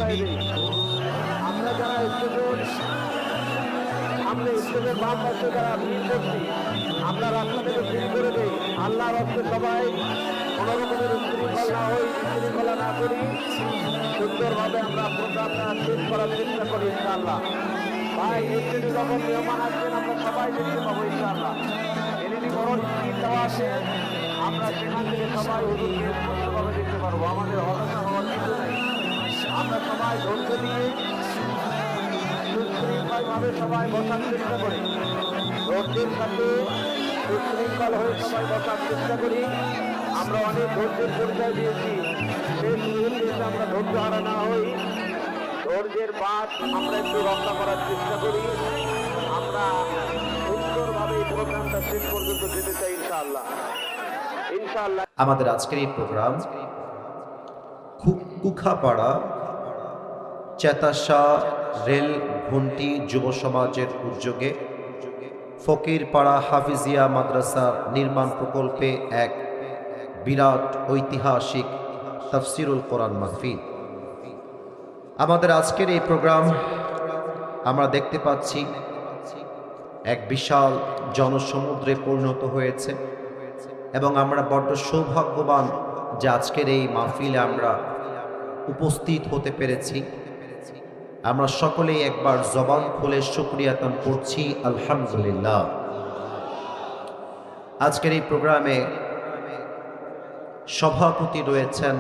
পৌঁছায় দিই। আমরা যারা স্টেজের বাম পাশে যারা ভিড় করছি, আমরা রাস্তা থেকে ভিড় করে দিই। আল্লাহ রক্তে সবাই কোনো রকমের উশৃঙ্খল না হই, বিশৃঙ্খলা না করি, সুন্দরভাবে আমরা প্রোগ্রামটা শেষ করার চেষ্টা করি ইনশাআল্লাহ। ভাই এলইডি যখন মেহমান আসবেন আমরা সবাই দেখতে পাবো ইনশাআল্লাহ। এলইডি বড় স্ক্রিন দেওয়া আছে, আমরা সেখান থেকে সবাই হুজুরকে সুন্দরভাবে দেখতে পারবো। আমাদের হতাশা হওয়ার কিছু নেই। আমরা সবাই ধৈর্য দিয়ে সুশৃঙ্খলভাবে সবাই বসার চেষ্টা করি। ধৈর্যের সাথে সুশৃঙ্খল হয়ে সবাই বসার চেষ্টা করি। আমরা অনেক ধৈর্যের পরিচয় দিয়েছি, শেষ মুহূর্তে এসে আমরা ধৈর্য হারা না হই। ধৈর্যের বাদ আমরা একটু রক্ষা করার চেষ্টা করি। আমরা সুন্দরভাবে এই প্রোগ্রামটা শেষ পর্যন্ত যেতে চাই ইনশাআল্লাহ। ইনশাআল্লাহ আমাদের আজকের এই প্রোগ্রাম কুখাপাড়া চেতাশা রেল ঘুন্টি যুব সমাজের উদ্যোগে ফকিরপাড়া হাফিজিয়া মাদ্রাসা নির্মাণ প্রকল্পে এক বিরাট ঐতিহাসিক তাফসিরুল কোরআন মাহফিল। আমাদের আজকের এই প্রোগ্রাম আমরা দেখতে পাচ্ছি এক বিশাল জনসমুদ্রে পরিণত হয়েছে এবং আমরা বড্ড সৌভাগ্যবান যে আজকের এই মাহফিলে আমরা উপস্থিত হতে পেরেছি। আমরা সকলেই একবার জবান খুলে শুকরিয়াতন করছি আলহামদুলিল্লাহ। আজকের এই প্রোগ্রামে সভাপতি রয়েছেন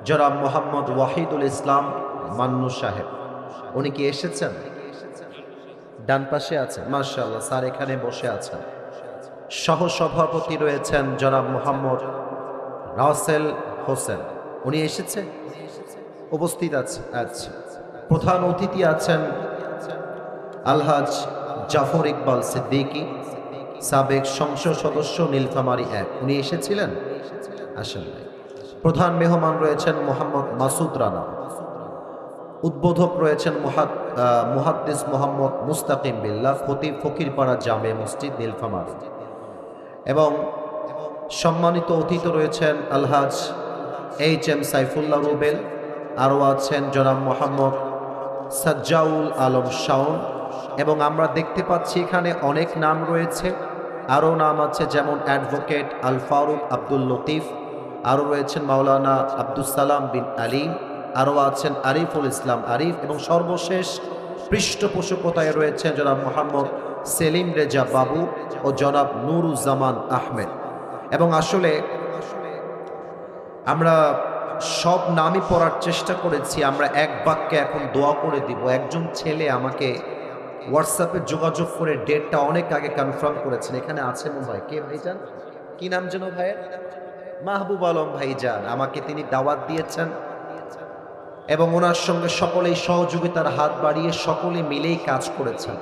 জনাব মোহাম্মদ ওয়াহিদুল ইসলাম মান্নু সাহেব। উনি কি এসেছেন? ডান পাশে আছেন, মাশাআল্লাহ স্যার এখানে বসে আছেন। সহসভাপতি রয়েছেন জনাব মোহাম্মদ রাসেল হোসেন, উনি এসেছেন, উপস্থিত আছে। আচ্ছা, প্রধান অতিথি আছেন আলহাজ জাফর ইকবাল সিদ্দিকী, সাবেক সংসদ সদস্য নীলফামারী ১, উনি এসেছিলেন? আসেন নাই। প্রধান মেহমান রয়েছেন মোহাম্মদ মাসুদ রানা। উদ্বোধক রয়েছেন মুহাদ্দিস মোহাম্মদ মুস্তাকিম বিল্লাহ, খতিব ফকিরপাড়া জামে মসজিদ নীলফামারী। এবং সম্মানিত অতিথি রয়েছেন আলহাজ HM সাইফুল্লাহ রুবেল, আরও আছেন জনাব মোহাম্মদ সাজ্জাউল আলম শাওন। এবং আমরা দেখতে পাচ্ছি এখানে অনেক নাম রয়েছে, আরও নাম আছে যেমন অ্যাডভোকেট আল ফারুক আব্দুল লতিফ, আরও রয়েছেন মাওলানা আব্দুস সালাম বিন আলিম, আরও আছেন আরিফুল ইসলাম আরিফ, এবং সর্বশেষ পৃষ্ঠপোষকতায় রয়েছেন জনাব মোহাম্মদ সেলিম রেজা বাবু ও জনাব নুরুজ্জামান আহমেদ। এবং আসলে আমরা সব নামই পড়ার চেষ্টা করেছি। আমরা এক বাক্যে এখন দোয়া করে দিব। একজন ছেলে আমাকে হোয়াটসঅ্যাপে যোগাযোগ করে ডেটটা অনেক আগে কনফার্ম করেছেন। এখানে আছেন ভাই, কে ভাইজান, কি নাম যেন ভাইয়ের? মাহবুব আলম ভাইজান। আমাকে তিনি দাওয়াত দিয়েছেন এবং ওনার সঙ্গে সকলেই সহযোগিতার হাত বাড়িয়ে সকলে মিলেই কাজ করেছেন।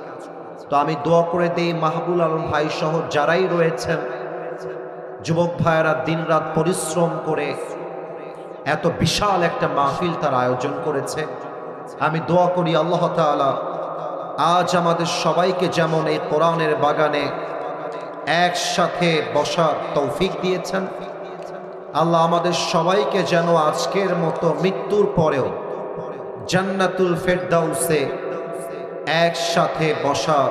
তো আমি দোয়া করে দিই মাহবুব আলম ভাই সহ যারাই রয়েছেন, যুবক ভাইয়েরা দিনরাত পরিশ্রম করে এত বিশাল একটা মাহফিল তার আয়োজন করেছে। আমি দোয়া করি আল্লাহ তাআলা আজ আমাদের সবাইকে যেমন এই কোরআনের বাগানে একসাথে বসার তৌফিক দিয়েছেন, আল্লাহ আমাদের সবাইকে যেন আজকের মতো মৃত্যুর পরেও জান্নাতুল ফেরদাউসে একসাথে বসার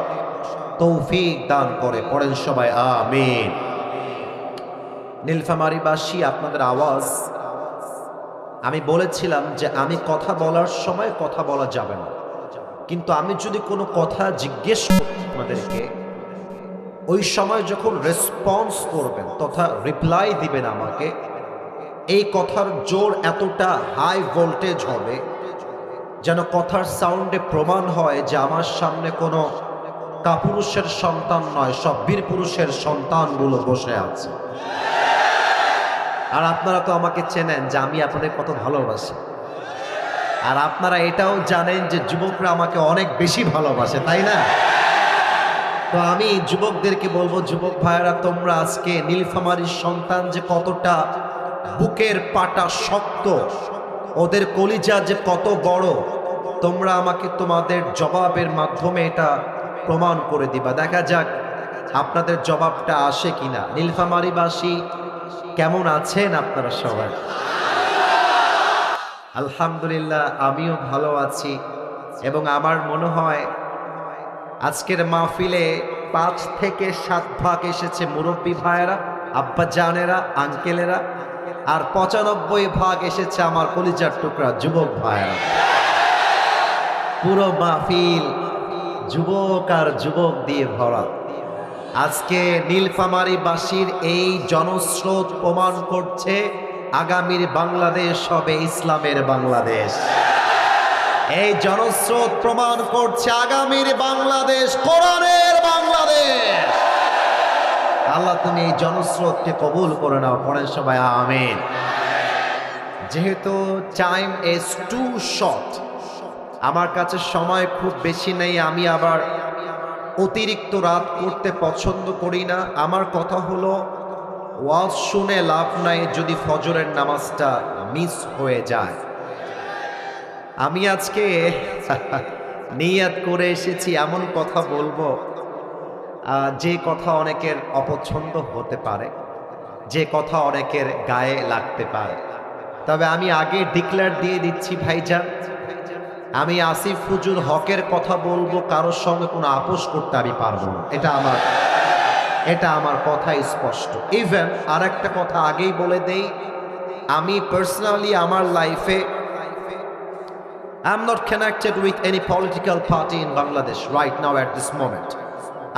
তৌফিক দান করে। পড়েন সবাই আমিন। নীলফামারীবাসী, আপনাদের আওয়াজ, আমি বলেছিলাম যে আমি কথা বলার সময় কথা বলা যাবে না, কিন্তু আমি যদি কোনো কথা জিজ্ঞেস করি আপনাদেরকে, ওই সময় যখন রেসপন্স করবেন তথা রিপ্লাই দিবেন আমাকে, এই কথার জোর এতটা হাই ভোল্টেজ হবে যেন কথার সাউন্ডে প্রমাণ হয় যে আমার সামনে কোনো কাপুরুষের সন্তান নয়, সব বীর পুরুষের সন্তানগুলো বসে আছে। আর আপনারা তো আমাকে চেনেন যে আমি আপনাদের কত ভালোবাসি, আর আপনারা এটাও জানেন যে যুবকরা আমাকে অনেক বেশি ভালোবাসে, তাই না? তো আমি যুবকদেরকে বলবো, যুবক ভাইয়েরা, তোমরা আজকে নীলফামারীর সন্তান যে কতটা বুকের পাটা শক্ত, ওদের কলিজা যে কত বড়, তোমরা আমাকে তোমাদের জবাবের মাধ্যমে এটা প্রমাণ করে দিবা। দেখা যাক আপনাদের জবাবটা আসে কিনা। নীলফামারীবাসী কেমন আছেন আপনারা সবাই? আলহামদুলিল্লাহ আমিও ভালো আছি এবং আমার মনে হয় আজকের মাহফিলে ৫ থেকে ৭ ভাগ এসেছে মুরব্বী ভাইয়েরা, আব্বা জানেরা, আঙ্কেলেরা, আর ৯৫ ভাগ এসেছে আমার কলিজার টুকরা যুবক ভাইয়েরা। পুরো মাহফিল যুবক আর যুবক দিয়ে ভরা। আজকে নীলফামারীবাসীর এই জনস্রোত প্রমাণ করছে আগামীর বাংলাদেশ হবে ইসলামের বাংলাদেশ। এই জনস্রোত প্রমাণ করছে আগামীর বাংলাদেশ কোরআনের বাংলাদেশ। আল্লাহ তুমি এই জনস্রোতকে কবুল করে নাও, পড়েন সবাই আমিন। যেহেতু টাইম ইজ টু শর্ট, আমার কাছে সময় খুব বেশি নেই, আমি আবার অতিরিক্ত রাত করতে পছন্দ করি না। আমার কথা হলো ওয়াজ শুনে লাভ নাই যদি ফজরের নামাজটা মিস হয়ে যায়। আমি আজকে নিয়াত করে এসেছি এমন কথা বলবো যে কথা অনেকের অপছন্দ হতে পারে, যে কথা অনেকের গায়ে লাগতে পারে। তবে আমি আগে ডিক্লেয়ার দিয়ে দিচ্ছি ভাইজান, আমি আসিফ হুজুর হকের কথা বলবো, কারোর সঙ্গে কোনো আপোষ করতে আমি পারবো না। এটা আমার কথা স্পষ্ট। ইভেন আর একটা কথা আগেই বলে দেই, আমি পার্সোনালি আমার লাইফে I am not connected with any political party in Bangladesh right now at this moment.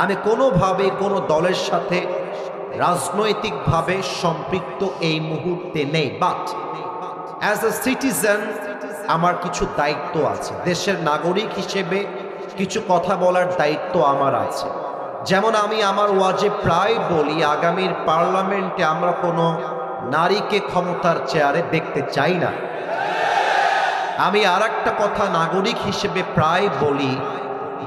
আমি কোনোভাবে কোনো দলের সাথে রাজনৈতিকভাবে সম্পৃক্ত এই মুহূর্তে নেই, বাট অ্যাজ এ সিটিজেন আমার কিছু দায়িত্ব আছে। দেশের নাগরিক হিসেবে কিছু কথা বলার দায়িত্ব আমার আছে। যেমন আমি আমার ওয়াজে প্রায় বলি, আগামীর পার্লামেন্টে আমরা কোনো নারীকে ক্ষমতার চেয়ারে দেখতে চাই না। আমি আর একটা কথা নাগরিক হিসেবে প্রায় বলি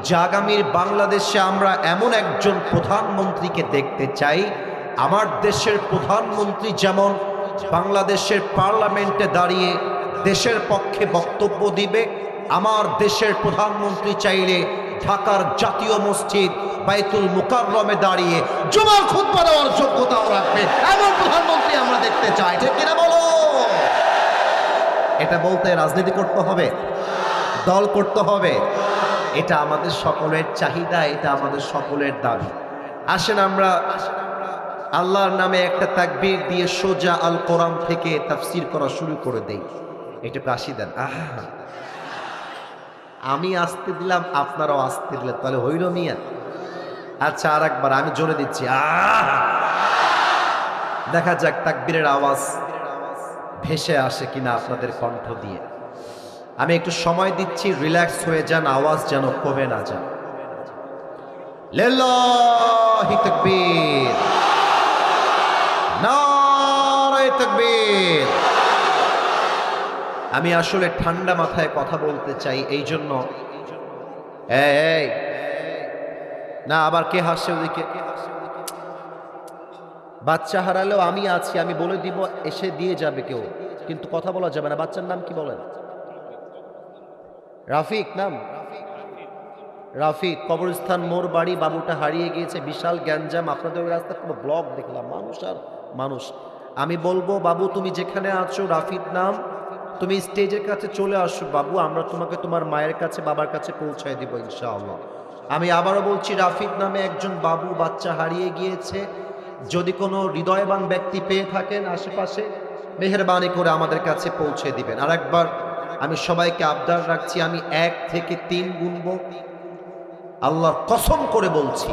যে আগামীর বাংলাদেশে আমরা এমন একজন প্রধানমন্ত্রীকে দেখতে চাই, আমার দেশের প্রধানমন্ত্রী যেমন বাংলাদেশের পার্লামেন্টে দাঁড়িয়ে দেশের পক্ষে বক্তব্য দিবে, আমার দেশের প্রধানমন্ত্রী চাইলে ঢাকার জাতীয় মসজিদ বাইতুল মুকাররমে দাঁড়িয়ে জুমার খুতবা দেওয়ার যোগ্যতাও রাখবে, এমন প্রধানমন্ত্রী আমরা দেখতে চাই। ঠিক কিনা বলো? এটা বলতে রাজনীতি করতে হবে, দল করতে হবে, এটা আমাদের সকলের চাহিদা, এটা আমাদের সকলের দাবি। আসেন আমরা আল্লাহর নামে একটা তাকবীর দিয়ে সোজা আল কোরআন থেকে তাফসীর করা শুরু করে দেই। একটু কাশি দেন। আমি আসতে দিলাম, আপনারাও আসতে দিলেন, তাহলে হইল মিয়া। আচ্ছা আর একবার আমি জোরে দিচ্ছি। দেখা যাক তাকবীরের আওয়াজ ভেসে আসে কিনা আপনাদের কণ্ঠ দিয়ে। আমি একটু সময় দিচ্ছি, রিল্যাক্স হয়ে যান, আওয়াজ যেন কমে না যায়। লিল্লাহি তাকবীর, নারে তাকবীর। আমি আসলে ঠান্ডা মাথায় কথা বলতে চাই, এই জন্য এই না আবার কে হাসছে ওদিকে? বাচ্চা হারালেও আমি আছি, আমি বলে দিব, এসে দিয়ে যাবে কেউ, কিন্তু কথা বলা যাবে না। বাচ্চার নাম কি বলেন? রাফিক নাম? রাফিক। কবরস্থান মোর বাড়ি, বাবুটা হারিয়ে গিয়েছে, বিশাল গ্যাঞ্জাম, আপনাদের ওই রাস্তায় পুরো ব্লক দেখলাম, মানুষ আর মানুষ। আমি বলবো বাবু তুমি যেখানে আছো, রাফিক নাম, তুমি স্টেজের কাছে চলে আসো বাবু, আমরা তোমাকে তোমার মায়ের কাছে বাবার কাছে পৌঁছায় দিব ইনশাআল্লাহ। আমি আবারও বলছি, রাফিক নামে একজন বাবু বাচ্চা হারিয়ে গিয়েছে। যদি কোনো হৃদয়বান ব্যক্তি পেয়ে থাকেন আশেপাশে, মেহেরবানি করে আমাদের কাছে পৌঁছে দিবেন। আর একবার আমি সবাইকে আবদার রাখছি, আমি 1 থেকে 3 গুনব, আল্লাহর কসম করে বলছি,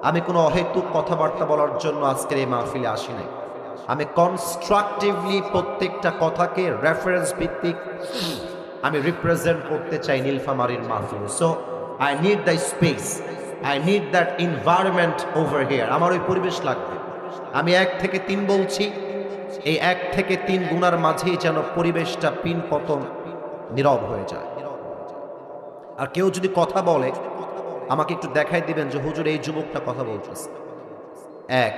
আমি কোনো অহেতুক কথাবার্তা বলার জন্য আজকের এই মাহফিলে আসি নাই। আমি কনস্ট্রাকটিভলি প্রত্যেকটা কথাকে রেফারেন্স ভিত্তিক আমি রিপ্রেজেন্ট করতে চাই নীলফামারীর মাহফিলে। So I need the space, I need that environment over here. আমার ওই পরিবেশ লাগবে। আমি 1 থেকে 3 বলছি, এই 1 থেকে 3 গুণার মাঝেই যেন পরিবেশটা পিন পতন নীরব হয়ে যায়। আর কেউ যদি কথা বলে আমাকে একটু দেখাই দিবেন যে হুজুর এই যুবকটা কথা বলতেছে। 1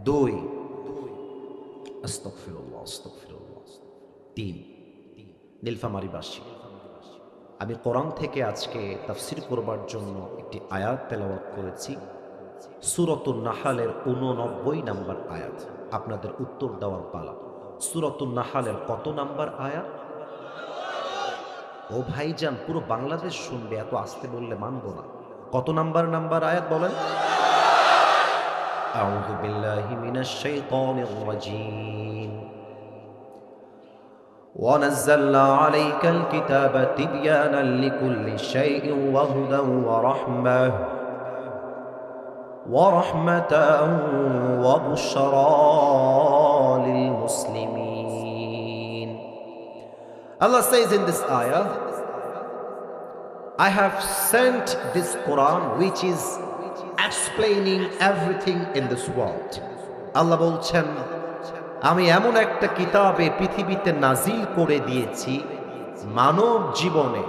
2 আস্তাগফিরুল্লাহ আস্তাগফিরুল্লাহ 3 নীলফামারীবাসী, আমি কোরআন থেকে আজকে তাফসীর করবার জন্য একটি আয়াত তেলাওয়াত করেছি, সূরাতুন নাহলের 89 নম্বর আয়াত। আপনাদের উত্তর দেওয়ার পালা। সূরাতুন নাহলের কত নাম্বার আয়াত? ও ভাইজান, পুরো বাংলাদেশ শুনবে, এত আস্তে বললে মানবো না। কত নাম্বার আয়াত বলেন? আউযু বিল্লাহি মিনাশ শাইতানির রাজীম। ونزلنا عليك الكتاب تبيانا لكل شيء وهدى ورحمة وبشرى للمسلمين. Allah says in this ayah, I have sent this Quran which is explaining everything in this world. Allah বলছেন, আমি এমন একটা কিতাবে পৃথিবীতে নাজিল করে দিয়েছি, মানব জীবনে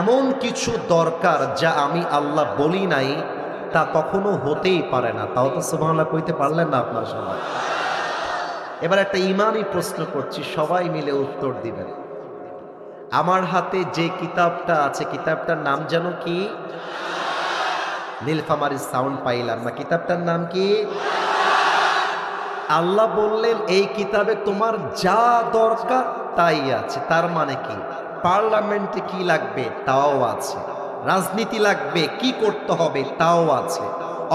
এমন কিছু দরকার যা আমি আল্লাহ বলি নাই, তা কখনো হতেই পারে না। তাও তো সুবহানাল্লাহ কইতে পারলেন না আপনার সবাই। এবার একটা ইমানি প্রশ্ন করছি, সবাই মিলে উত্তর দিবেন। আমার হাতে যে কিতাবটা আছে, কিতাবটার নাম যেন কি? নীলফামারী সাউন্ড পাইলাম না। কিতাবটার নাম কি? আল্লাহ বললেন এই কিতাবে তোমার যা দরকার তাই আছে। তার মানে কি? পার্লামেন্টে কি লাগবে তাও আছে, রাজনীতি লাগবে কি করতে হবে তাও আছে,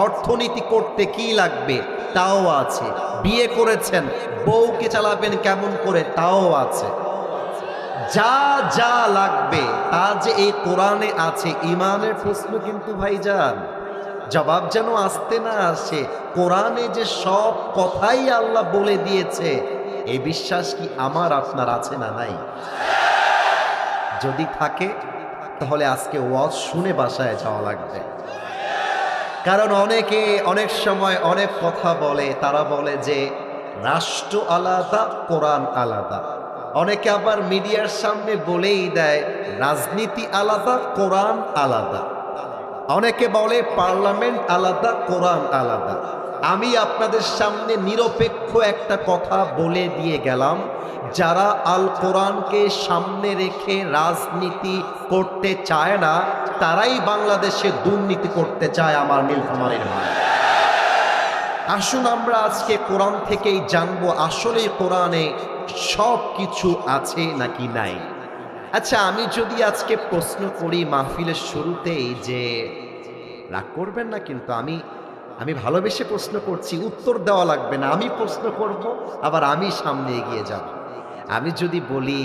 অর্থনীতি করতে কি লাগবে তাও আছে, বিয়ে করেছেন বউকে চালাবেন কেমন করে তাও আছে। যা যা লাগবে তা যে এই কোরআনে আছে। ইমানের প্রশ্ন কিন্তু ভাইজান, জবাব যেন আসতে না আসে। কোরআনে যে সব কথাই আল্লাহ বলে দিয়েছে, এই বিশ্বাস কি আমার আপনার আছে না নাই? যদি থাকে তাহলে আজকে ওয়াজ শুনে বাসায় যাওয়া লাগবে। কারণ অনেকে অনেক সময় অনেক কথা বলে, তারা বলে যে রাষ্ট্র আলাদা, কোরআন আলাদা। অনেকে আবার মিডিয়ার সামনে বলেই দেয় রাজনীতি আলাদা, কোরআন আলাদা। অনেকে বলে পার্লামেন্ট আলাদা, কোরআন আলাদা। আমি আপনাদের সামনে নিরপেক্ষ একটা কথা বলে দিয়ে গেলাম, যারা আল কোরআনকে সামনে রেখে রাজনীতি করতে চায় না, তারাই বাংলাদেশে দুর্নীতি করতে চায়। আমার নীলফামারীর ভাই, আসুন আমরা আজকে কোরআন থেকেই জানবো আসলে কোরআনে সব কিছু আছে নাকি নাই। আচ্ছা, আমি যদি আজকে প্রশ্ন করি মাহফিলের শুরুতেই, যে রাগ করবেন না কিন্তু আমি ভালোবেসে প্রশ্ন করছি, উত্তর দেওয়া লাগবে না, আমি প্রশ্ন করব, আবার আমি সামনে এগিয়ে যাব। আমি যদি বলি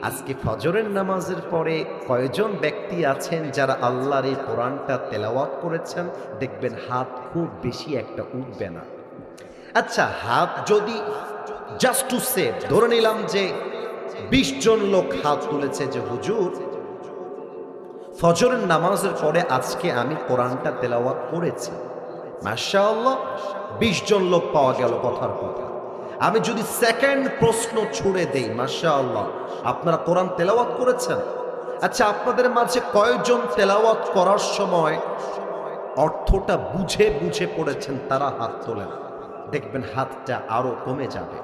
আজকে ফজরের নামাজের পরে কয়জন ব্যক্তি আছেন যারা আল্লাহর এই কোরআনটা তেলাওয়াত করেছেন, দেখবেন হাত খুব বেশি একটা উঠবে না। আচ্ছা, হাত যদি জাস্ট টু সে ধরে নিলাম যে 20 জন লোক হাত তুলেছে যে হুজুর ফজরের নামাজের পরে আজকে আমি কোরআনটা তেলাওয়াত করেছি, মাশাআল্লাহ 20 জন লোক পাওয়া গেল কথার কথা। আমি যদি সেকেন্ড প্রশ্ন ছুড়ে দেই, মাশাআল্লাহ আপনারা কোরআন তেলাওয়াত করেছেন, আচ্ছা আপনাদের মাঝে কয়জন তেলাওয়াত করার সময় অর্থটা বুঝে বুঝে পড়েছেন, তারা হাত তোলেন, দেখবেন হাতটা আরো কমে যাবে।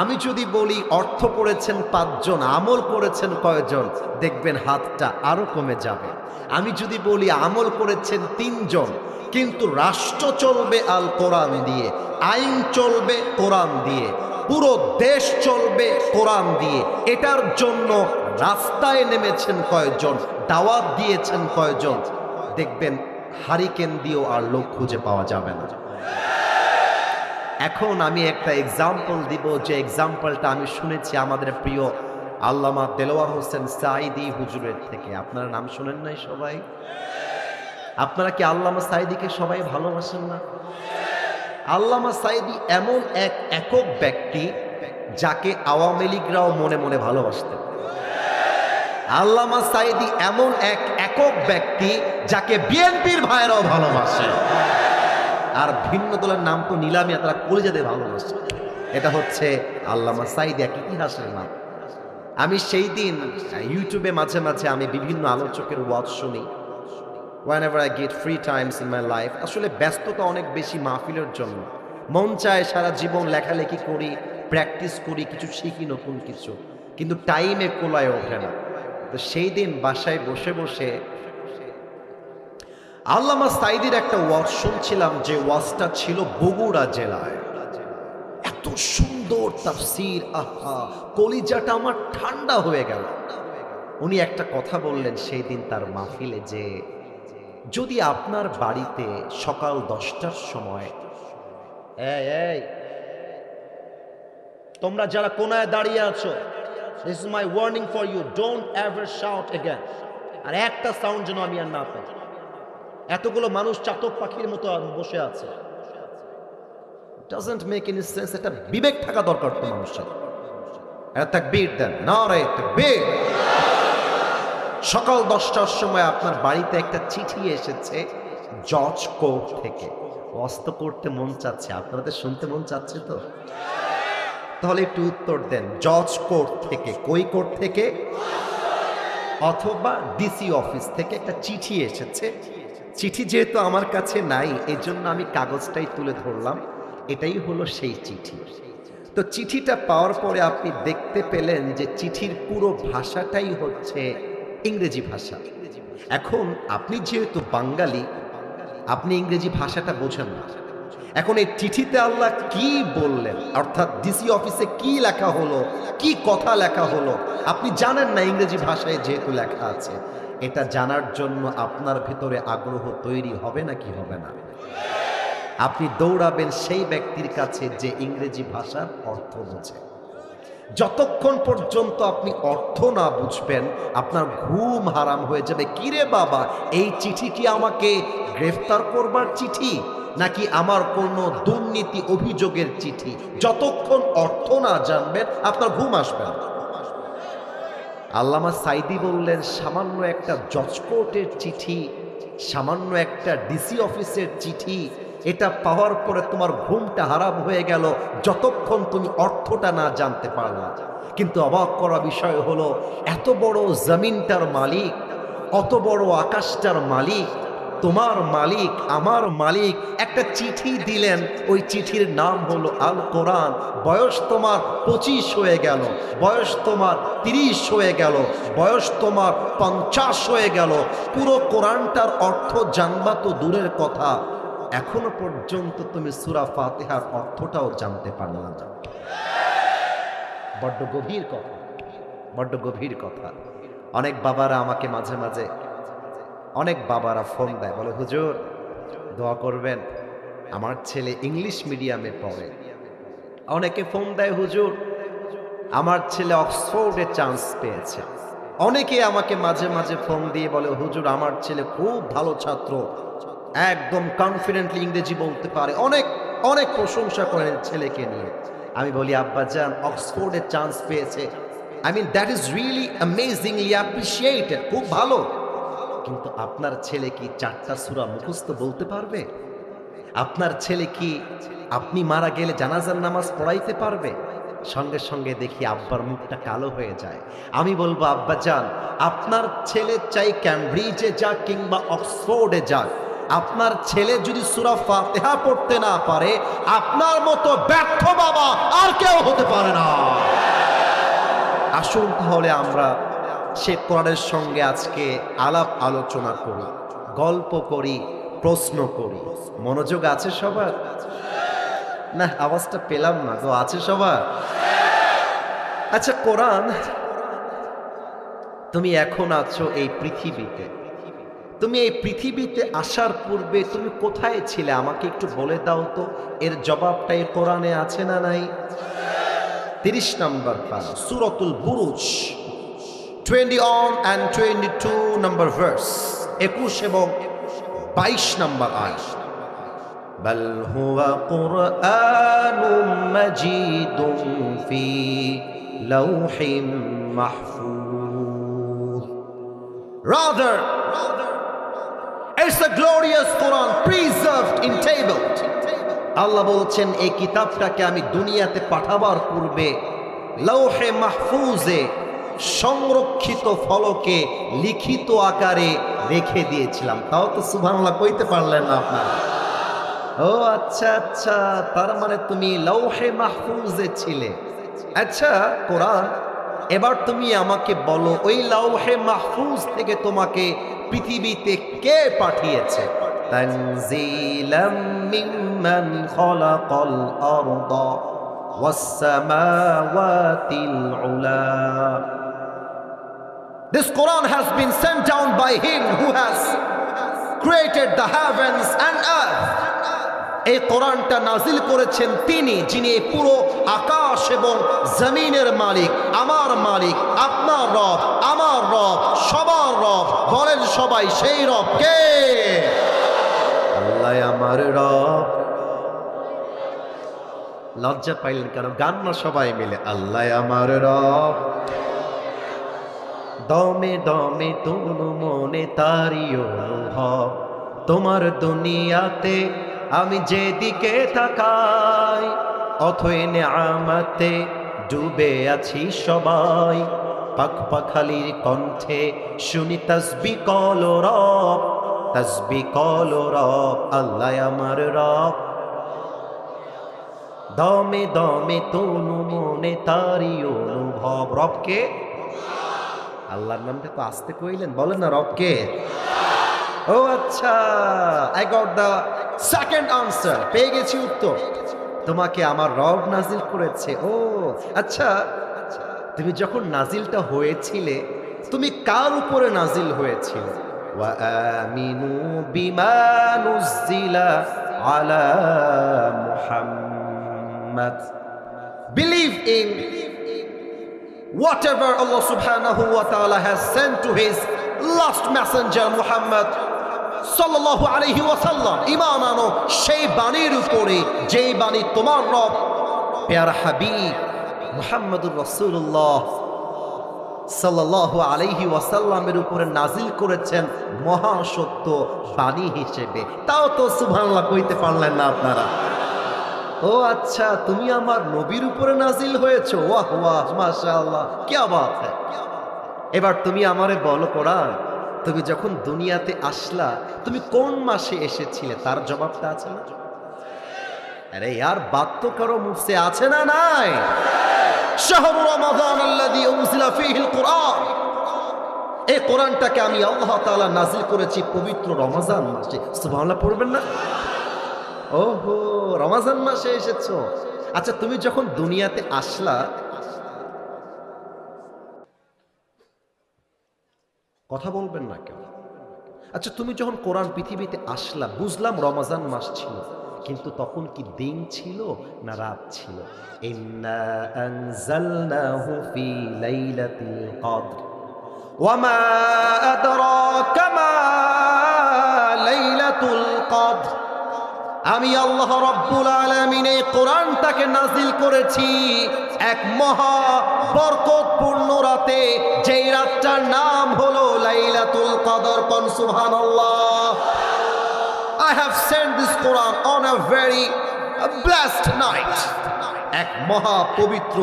আমি যদি বলি অর্থ পড়েছেন 5 জন, আমল করেছেন কয়জন, দেখবেন হাতটা আরো কমে যাবে। আমি যদি বলি আমল করেছেন 3 জন, কিন্তু রাষ্ট্র চলবে আল কোরআন দিয়ে, আইন চলবে কোরআন দিয়ে, পুরো দেশ চলবে কোরআন দিয়ে, এটার জন্য রাস্তায় নেমেছেন কয়জন, দাওয়াত দিয়েছেন কয়জন, দেখবেন হারিকেন দিয়েও আর লোক খুঁজে পাওয়া যাবে না। এখন আমি একটা এক্সাম্পল দিব, যে এক্সাম্পলটা আমি শুনেছি আমাদের প্রিয় আল্লামা দেলোয়ার হোসেন সাঈদী হুজুরের থেকে। আপনারা নাম শুনেন নাই সবাই? আপনারা কি আল্লামা সাঈদীকে সবাই ভালোবাসেন না? আল্লামা সাঈদী এমন এক একক ব্যক্তি যাকে আওয়ামী লীগরাও মনে মনে ভালোবাসতেন। আল্লামা সাঈদী এমন এক একক ব্যক্তি যাকে বিএনপির ভাইরাও ভালোবাসে। আর ভিন্ন দলের নাম তো নিলামি, তারা কলিজাতে ভালোবাসে। এটা হচ্ছে আল্লামা সাঈদী, এক ইতিহাসের নাম। আমি সেই দিন ইউটিউবে মাঝে মাঝে আমি বিভিন্ন আলোচকের ওয়াজ শুনি, whenever I get free times in my life। আসলে ব্যস্ততা অনেক বেশি মাহফিলের জন্য, মন চায় সারা জীবন লেখালেখি করি, প্র্যাকটিস করি, কিছু শিখি নতুন কিছু, কিন্তু টাইমে কোলায় ওঠে না। তো সেই দিন বাসায় বসে বসে আল্লামা সাঈদীর একটা ওয়াজ শুনছিলাম, যে ওয়াজটা ছিল বগুড়া জেলায়। এত সুন্দর সুন্দর তাফসীর, আহা, কলিজাটা আমার ঠান্ডা হয়ে গেল। উনি একটা কথা বললেন সেই দিন তার মাহফিলে যে যদি আপনার বাড়িতে সকাল 10টার সময়, এই তোমরা যারা কোনায় দাঁড়িয়ে আছো, this is my warning for you, don't ever shout again. আর একটা সাউন্ড যেন আমি আর না পাই। এতগুলো মানুষ চাতক পাখির মতো বসে আছে, ডাজন্ট মেক এনি সেন্স। এটা বিবেক থাকা দরকার তো মানুষের। এটা তাকবীর দেন, নারে তাকবীর। সকাল 10টার সময় আপনার বাড়িতে একটা চিঠি এসেছে জজ কোর্ট থেকে। অস্ত করতে মন চাচ্ছে, আপনাদের শুনতে মন চাচ্ছে তো? তাহলে একটু উত্তর দেন, জজ কোর্ট থেকে, কই কোর্ট থেকে? অথবা ডিসি অফিস থেকে একটা চিঠি এসেছে। চিঠি যেহেতু আমার কাছে নাই, এই জন্য আমি কাগজটাই তুলে ধরলাম। এটাই হলো সেই চিঠি। তো চিঠিটা পাওয়ার পরে আপনি দেখতে পেলেন যে চিঠির পুরো ভাষাটাই হচ্ছে ইংরেজি ভাষা। এখন আপনি যেহেতু বাঙালি, আপনি ইংরেজি ভাষাটা বোঝেন না। এখন এই চিঠিতে আল্লাহ কি বললেন, অর্থাৎ ডিসি অফিসে কি লেখা হলো, কি কথা লেখা হলো, আপনি জানেন না ইংরেজি ভাষায় যেহেতু লেখা আছে। এটা জানার জন্য আপনার ভিতরে আগ্রহ তৈরি হবে না কি হবে না? আপনি দৌড়াবেন সেই ব্যক্তির কাছে যে ইংরেজি ভাষার অর্থ বোঝে। যতক্ষণ পর্যন্ত আপনি অর্থ না বুঝবেন, আপনার ঘুম হারাম হয়ে যাবে। কিরে বাবা, এই চিঠি কি আমাকে গ্রেফতার করবার চিঠি নাকি আমার কোনো দুর্নীতি অভিযোগের চিঠি? যতক্ষণ অর্থ না জানবেন আপনার ঘুম আসবে না। আল্লামা সাইদি বললেন, সামান্য একটা জজ কোর্টের চিঠি, সামান্য একটা ডিসি অফিসের চিঠি, এটা পাওয়ার পরে তোমার ঘুমটা হারাম হয়ে গেল যতক্ষণ তুমি অর্থটা না জানতে পারলা। কিন্তু অবাক করা বিষয় হলো, এত বড় জমিনটার মালিক, অত বড় আকাশটার মালিক, তোমার মালিক, আমার মালিক একটা চিঠি দিলেন। ওই চিঠির নাম হলো আল কোরআন। বয়স তোমার 25 হয়ে গেল, বয়স তোমার 30 হয়ে গেল, বয়স তোমার 50 হয়ে গেল, পুরো কোরআনটার অর্থ জানবা তো দূরের কথা, এখনো পর্যন্ত তুমি সূরা ফাতিহার অর্থটাও জানতে পারলা না। বড্ড গভীর কথা, বড্ড গভীর কথা। অনেক বাবারা আমাকে মাঝে মাঝে, অনেক বাবারা ফোন দেয়, বলে হুজুর দোয়া করবেন, আমার ছেলে ইংলিশ মিডিয়ামে পড়ে। অনেকে ফোন দেয়, হুজুর আমার ছেলে অক্সফোর্ডে চান্স পেয়েছে। অনেকে আমাকে মাঝে মাঝে ফোন দিয়ে বলে, হুজুর আমার ছেলে খুব ভালো ছাত্র, একদম কনফিডেন্টলি ইংরেজি বলতে পারে। অনেক অনেক প্রশংসা করেন ছেলেকে নিয়ে। আমি বলি, আব্বাজান অক্সফোর্ডে চান্স পেয়েছে, I mean that is really amazingly appreciated, খুব ভালো। কিন্তু আপনার ছেলে কি 4টা সূরা মুখস্থ বলতে পারবে? আপনার ছেলে কি আপনি মারা গেলে জানাজার নামাজ পড়াইতে পারবে? সঙ্গে সঙ্গে দেখি আব্বার মুখটা কালো হয়ে যায়। আমি বলবো, আব্বাজান আপনার ছেলে চাই ক্যামব্রিজে যাক কিংবা অক্সফোর্ডে যাক, আপনার ছেলে যদি সূরা ফাতিহা পড়তে না পারে, আপনার মতো ব্যর্থ বাবা আর কেউ হতে পারে না। আসুন তাহলে আমরা সে কোরআনের সঙ্গে আজকে আলাপ আলোচনা করি, গল্প করি, প্রশ্ন করি। মনোযোগ আছে সবার? না, আওয়াজটা পেলাম না গো, আছে সবার? আচ্ছা, কোরআন, তুমি এখন আছো এই পৃথিবীতে, তুমি এই পৃথিবীতে আসার পূর্বে তুমি কোথায় ছিলে আমাকে একটু বলে দাও তো। এর জবাবটা এই কোরআনে আছে না নাই? 30 নম্বর পারা, সূরাতুল বুরুজ, 21 and 22 নম্বর ভার্স, 21 এবং 22 নম্বর আয়াত। বাল হুয়া কুরআনুম মাজিদুন ফি লাউহিম Mahfuz. Rather, it's a glorious Quran preserved in table. আল্লাহ বলছেন, এই কিতাবটাকে আমি দুনিয়াতে পাঠাবার পূর্বে লৌহে মাহফুজে সংরক্ষিত ফলকে লিখিত আকারে রেখে দিয়েছিলাম। তাও তো সুবহানাল্লাহ কইতে পারলেন না আপনারা? ও আচ্ছা আচ্ছা, তার মানে তুমি লৌহে মাহফুজে ছিলে। আচ্ছা কোরআন, এবার তুমি আমাকে বলো, ওই লৌহে মাহফুজ থেকে তোমাকে পৃথিবীতে কে পাঠিয়েছে? তানজিলাম মিম্মান খালাকাল আরদা والسماوات العلى. This Quran has been sent down by Him who has created the heavens and earth. এই কোরআনটা নাজিল করেছেন তিনি, যিনি এই পুরো আকাশ এবং জমিনের মালিক, আমার মালিক, আপনার রব, আমার রব, সবার রব। বলেন সবাই সেই রব কে? আল্লাহ আমার রব। লজ্জা পাইলেন কেন? গান না সবাই মিলে, আল্লাহ আমার রব। দমে দমে তনু মনে তারি অনুভব, তোমার দুনিয়াতে আমি যেদিকে তাকাই, অথই নেয়ামতে ডুবে আছি সবাই। পাখ পাখালির কণ্ঠে শুনি তাসবিহ কল রব, তাসবিহ কল রব, আল্লাহ আমার রব। দমে দমে তনু মনে তারি অনুভব। রবকে? আল্লাহর নামটা তো আসতে কইলেন, বলেন না রবকে। ও আচ্ছা, I got the second answer, পেয়ে গেছি উত্তর। তোমাকে আমার রব নাজিল করেছে। ও আচ্ছা, তুমি যখন নাজিলটা হয়েছিলে, তুমি কার উপরে নাজিল হয়েছিল? ওয়া আমিনু বিমা নুজিলা আলা Muhammad. Believe in whatever Allah subhanahu wa ta'ala has sent to his last messenger Muhammad sallallahu alayhi wa sallam. ঈমান আনো সেই বাণীর উপরে যেই বাণী তোমার রব প্যারা হাবিব মুহাম্মদুর রাসূলুল্লাহ সাল্লাল্লাহু আলাইহি ওয়াসাল্লামের উপরে নাজিল করেছেন মহাসত্য বাণী হিসেবে। তাও তো সুবহানাল্লাহ কইতে পারলেন না আপনারা। ও আচ্ছা, তুমি আমার নবীর উপরে নাজিল হয়েছো। ওয়াহ ওয়াহ, মাশাআল্লাহ, কি বাত হ্যায়। এবার তুমি আমারে বলো কোরআন, তুমি যখন দুনিয়াতে আসলা, তুমি কোন মাসে এসেছিলে? তার জবাবটা আছে না? আরে ইয়ার বাত তো করো, মুখে আছে না নাই? শাহরু রমাদান আল্লাযী উনজিলা ফীহিল কুরআন। এই কোরআনটাকে আমি আল্লাহ তাআলা নাজিল করেছি পবিত্র রমজান মাসে। সুবহানাল্লাহ পড়বেন না? ওহো, রমজান মাসে এসেছো। আচ্ছা, তুমি যখন দুনিয়াতে আসলা, কথা বলবেন না কেন? আচ্ছা, তুমি যখন কোরআন পৃথিবীতে আসলা, বুঝলাম রমজান মাস ছিল, কিন্তু তখন কি দিন ছিল না রাত ছিল? ইন্না আনজালনাহু ফি লাইলাতিল কদর ওয়া মা আদরাকা মা লাইলাতুল কদর। আমি আল্লাহ রাব্বুল আলামিন এই কোরআনটাকে নাজিল করেছি এক মহা বরকতপূর্ণ রাতে, যেই রাতটার নাম হলো লাইলাতুল কদর। কোন সুবহানাল্লাহ। I have sent this Quran on a very blessed night. এক মহা পবিত্র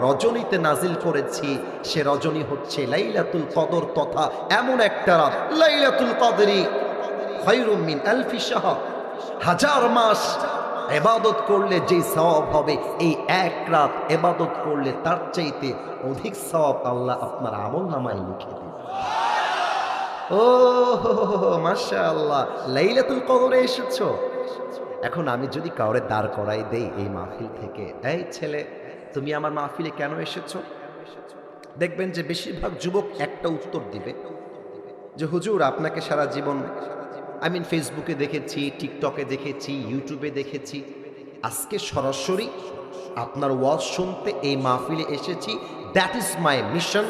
রজনীতে নাজিল করেছি। সে রজনী হচ্ছে লাইলাতুল কদর, তথা এমন একটা রাত, লাইলাতুল কদরি খায়রুম মিন আলফি শাহর। হাজার মাস ইবাদত করলে যে সওয়াব হবে, এই এক রাত ইবাদত করলে তার চাইতে অধিক সওয়াব আল্লাহ আপনার আমলনামায় লিখে দেবে। ও মাশাআল্লাহ, লাইলাতুল কদরে এসেছো। এখন আমি যদি কাউরে দাঁড় করাই দেই এই মাহফিল থেকে, এই ছেলে তুমি আমার মাহফিলে কেন এসেছো, দেখবেন যে বেশিরভাগ যুবক একটা উত্তর দিবে যে হুজুর আপনাকে সারা জীবন ফেসবুকে দেখেছি, টিকটকে দেখেছি, ইউটিউবে দেখেছি, আজকে সরাসরি আপনার ওয়াজ শুনতে এই মাহফিলে এসেছি। That is my mission,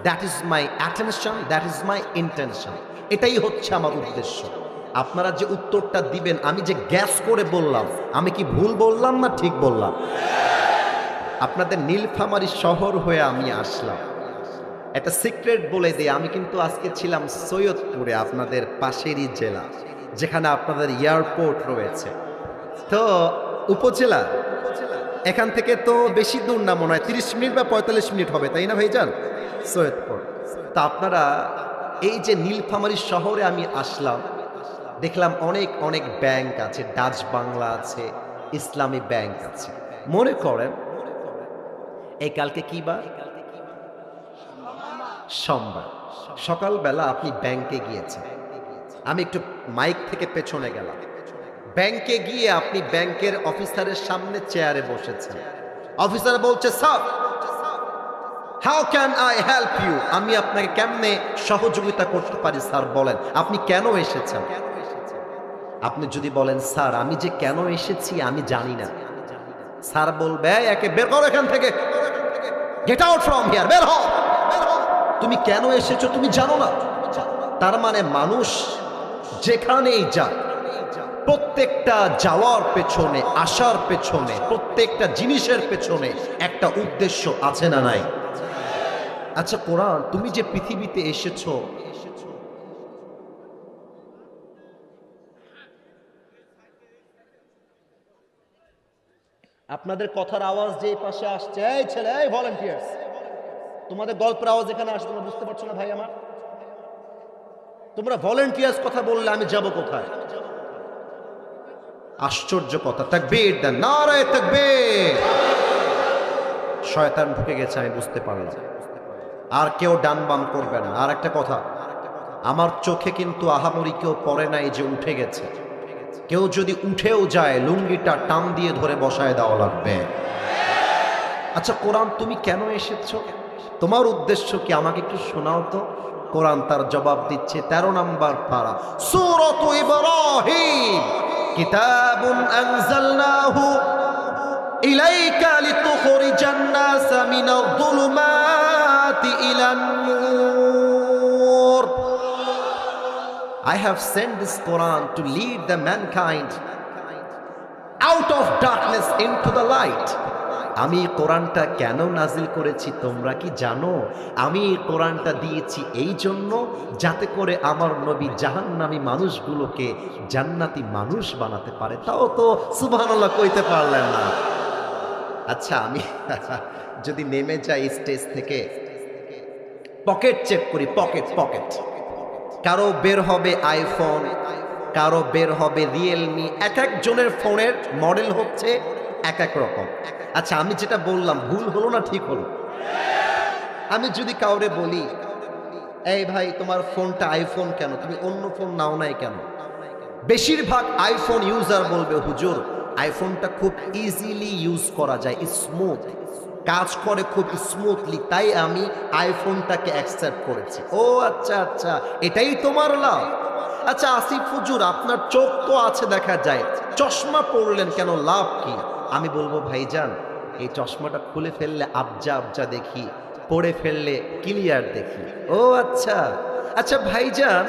that is my attention, that is my intention. এটাই হচ্ছে আমার উদ্দেশ্য। আপনারা যে উত্তরটা দিবেন, আমি যে গ্যাস করে বললাম, আমি কি ভুল বললাম না ঠিক বললাম? আপনাদের নীলফামারী শহর হয়ে আমি আসলাম। একটা সিক্রেট বলে দিই, আমি কিন্তু আজকে ছিলাম সৈয়দপুরে, আপনাদের পাশেরই জেলা, যেখানে আপনাদের এয়ারপোর্ট রয়েছে। তো উপজেলা, এখান থেকে তো বেশি দূর না, মনে হয় 30 মিনিট বা 45 মিনিট হবে, তাই না ভাইজান? সৈয়দপুর। তা আপনারা এই যে নীলফামারী শহরে আমি আসলাম, দেখলাম অনেক অনেক ব্যাংক আছে, ডাচ বাংলা আছে, ইসলামী ব্যাংক আছে। মনে করেন এই কালকে কি বার? সোমবার। সকালবেলা আপনি ব্যাংকে গিয়েছেন, আমি একটু মাইক থেকে পেছনে গেলাম। ব্যাংকে গিয়ে আপনি ব্যাংকের অফিসারের সামনে চেয়ারে বসেছেন। অফিসার বলছে, sir how can I help you, আমি আপনাকে কেমনে সহযোগিতা করতে পারি স্যার বলেন, আপনি কেন এসেছেন? আপনি যদি বলেন, স্যার আমি যে কেন এসেছি আমি জানি না, স্যার বলবে, একে বের করো এখান থেকে, গেট আউট ফ্রম হিয়ার, বের হও, তুমি কেন এসেছো তুমি জানো না। তার মানে মানুষ যেখানেই যাক, প্রত্যেকটা যাওয়ার পেছনে, আসার পেছনে, প্রত্যেকটা জিনিসের পেছনে একটা উদ্দেশ্য আছে না নাই? আচ্ছা কোরআন, তুমি যে পৃথিবীতে এসেছো, আপনাদের কথার আওয়াজ যে পাশে আসছে, এই ছেলে, এই ভলান্টিয়ার্স, তোমাদের গল্পের আওয়াজ এখানে আসছে, তোমরা বুঝতে পারছো না ভাই আমার? তোমরা ভলান্টিয়ার্স কথা বললে আমি যাব কোথায়? আশ্চর্য কথা। তাকবীর দেন, নারায়ে তাকবীর। শয়তান ঢুকে গেছে আমি বুঝতে পারলাম, আর কেউ ডান বাম করবে না। আর একটা কথা, আমার চোখে কিন্তু আহামরি কেউ পড়ে নাই যে উঠে গেছে। কেউ যদি উঠেও যায়, লুঙ্গিটা টান দিয়ে ধরে বসায় দেওয়া লাগবে। আচ্ছা কোরআন, তুমি কেন এসেছো, তোমার উদ্দেশ্য কি, আমাকে একটু শোনাও তো। কোরআন তার জবাব দিচ্ছে 13 নম্বর পারা, সূরাত ইব্রাহিম, কিতাবুন আনজালনাহু ইলাইকা লিতুখরিজান নাস মিনাল যুলুমাতি ইলান নূর। I have sent this Quran to lead the mankind out of darkness into the light. আমি কোরআনটা কেন নাজিল করেছি তোমরা কি জানো? আমি কোরআনটা দিয়েছি এই জন্য যাতে করে আমার নবী জাহান্নামী মানুষগুলোকে জান্নাতি মানুষ বানাতে পারে। তাও তো সুবহানাল্লাহ কইতে পারলেন না। আচ্ছা আমি যদি নেমে যাই স্টেজ থেকে, পকেট চেক করি, পকেট, কারো বের হবে আইফোন, কারো বের হবে রিয়েলমি, এক একজনের ফোনের মডেল হচ্ছে এক এক রকম। আচ্ছা আমি যেটা বললাম ভুল হলো না ঠিক হলো? আমি যদি কাউরে বলি, এই ভাই তোমার ফোনটা আইফোন কেন, তুমি অন্য ফোন নাও নাই কেন? বেশিরভাগ আইফোন ইউজার বলবে, হুজুর আইফোনটা খুব ইজিলি ইউজ করা যায়, স্মুথ কাজ করে, খুব স্মুথলি, তাই আমি আইফোনটাকে অ্যাকসেপ্ট করেছি। ও আচ্ছা আচ্ছা, এটাই তোমার লাভ। আচ্ছা আসিফ হুজুর, আপনার চোখ তো আছে দেখা যায়, চশমা পরলেন কেন, লাভ কি? আমি বলবো, ভাইজান এই চশমাটা খুলে ফেললে আবজা আবজা দেখি, পরে ফেললে ক্লিয়ার দেখি। ও আচ্ছা আচ্ছা ভাইজান,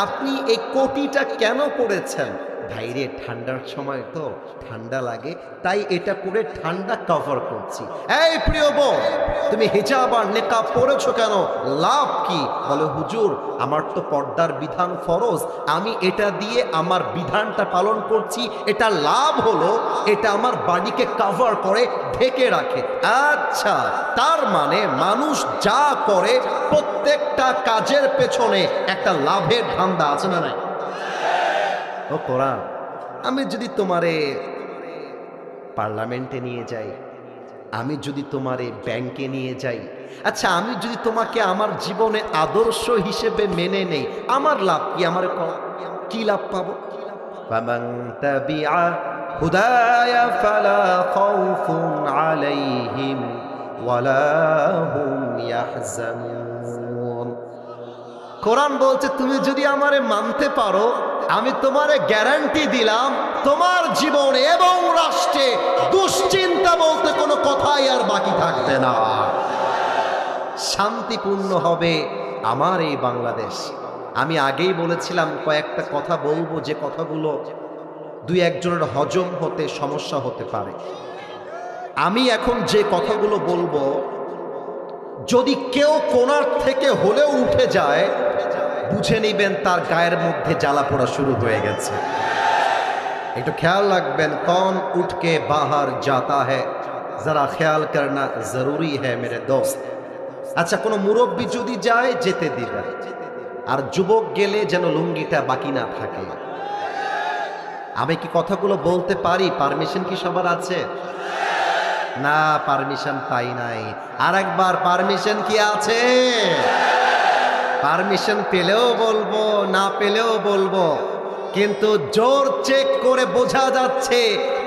আপনি এই কোটিটা কেন পরেছেন? ভাইরে ঠান্ডার সময় তো ঠান্ডা লাগে, তাই এটা পরে ঠান্ডা কভার করছি। এই প্রিয় বোন, তুমি হিজাব আর নেকাব পরেছো কেন, লাভ কি? বলে হুজুর আমার তো পর্দার বিধান ফরজ, আমি এটা দিয়ে আমার বিধানটা পালন করছি, এটা লাভ হলো এটা আমার বাড়িকে কভার করে, ঢেকে রাখে। আচ্ছা, তার মানে মানুষ যা করে প্রত্যেকটা কাজের পেছনে একটা লাভের ধান্দা আছে না নাই? ও কোরআন, আমি যদি তোমারে পার্লামেন্টে নিয়ে যাই, আমি যদি তোমারে ব্যাংকে নিয়ে যাই, আচ্ছা আমি যদি তোমাকে আমার জীবনে আদর্শ হিসেবে মেনে নেই, আমার লাভ কি? আমার কি লাভ পাবো? ফামান তাবিআ হুদায়া ফালা খাউফুন আলাইহিম ওয়ালা হুম ইয়াহজানুন। কোরআন বলছে তুমি যদি আমারে মানতে পারো, আমি তোমারে গ্যারান্টি দিলাম তোমার জীবনে এবং রাষ্ট্রে দুশ্চিন্তা বলতে কোনো কথাই আর বাকি থাকবে না। শান্তিপূর্ণ হবে আমার এই বাংলাদেশ। আমি আগেই বলেছিলাম কয়েকটা কথা বলবো, যে কথাগুলো দুই একজনের হজম হতে সমস্যা হতে পারে। আমি এখন যে কথাগুলো বলবো, যদি কেউ কোণার থেকে হলেও উঠে যায়, বুঝে নিবেন তার গায়ের মধ্যে জ্বালা পোড়া শুরু হয়ে গেছে। একটু খেয়াল রাখবেন, কौन उठ के बाहर जाता है जरा ख्याल करना जरूरी है मेरे दोस्त। আচ্ছা কোনো মুরব্বী যদি যায় যেতে দিবেন, আর যুবক গেলে যেন লুঙ্গিটা বাকি না থাকে। আমি কি কথাগুলো বলতে পারি? পারমিশন কি সবার আছে? না, পারমিশন পাই নাই। আর একবার পারমিশন কি আছে? পারমিশন পেলেও বলবো, না পেলেও বলবো। কিন্তু জোর চেক করে বোঝা যাচ্ছে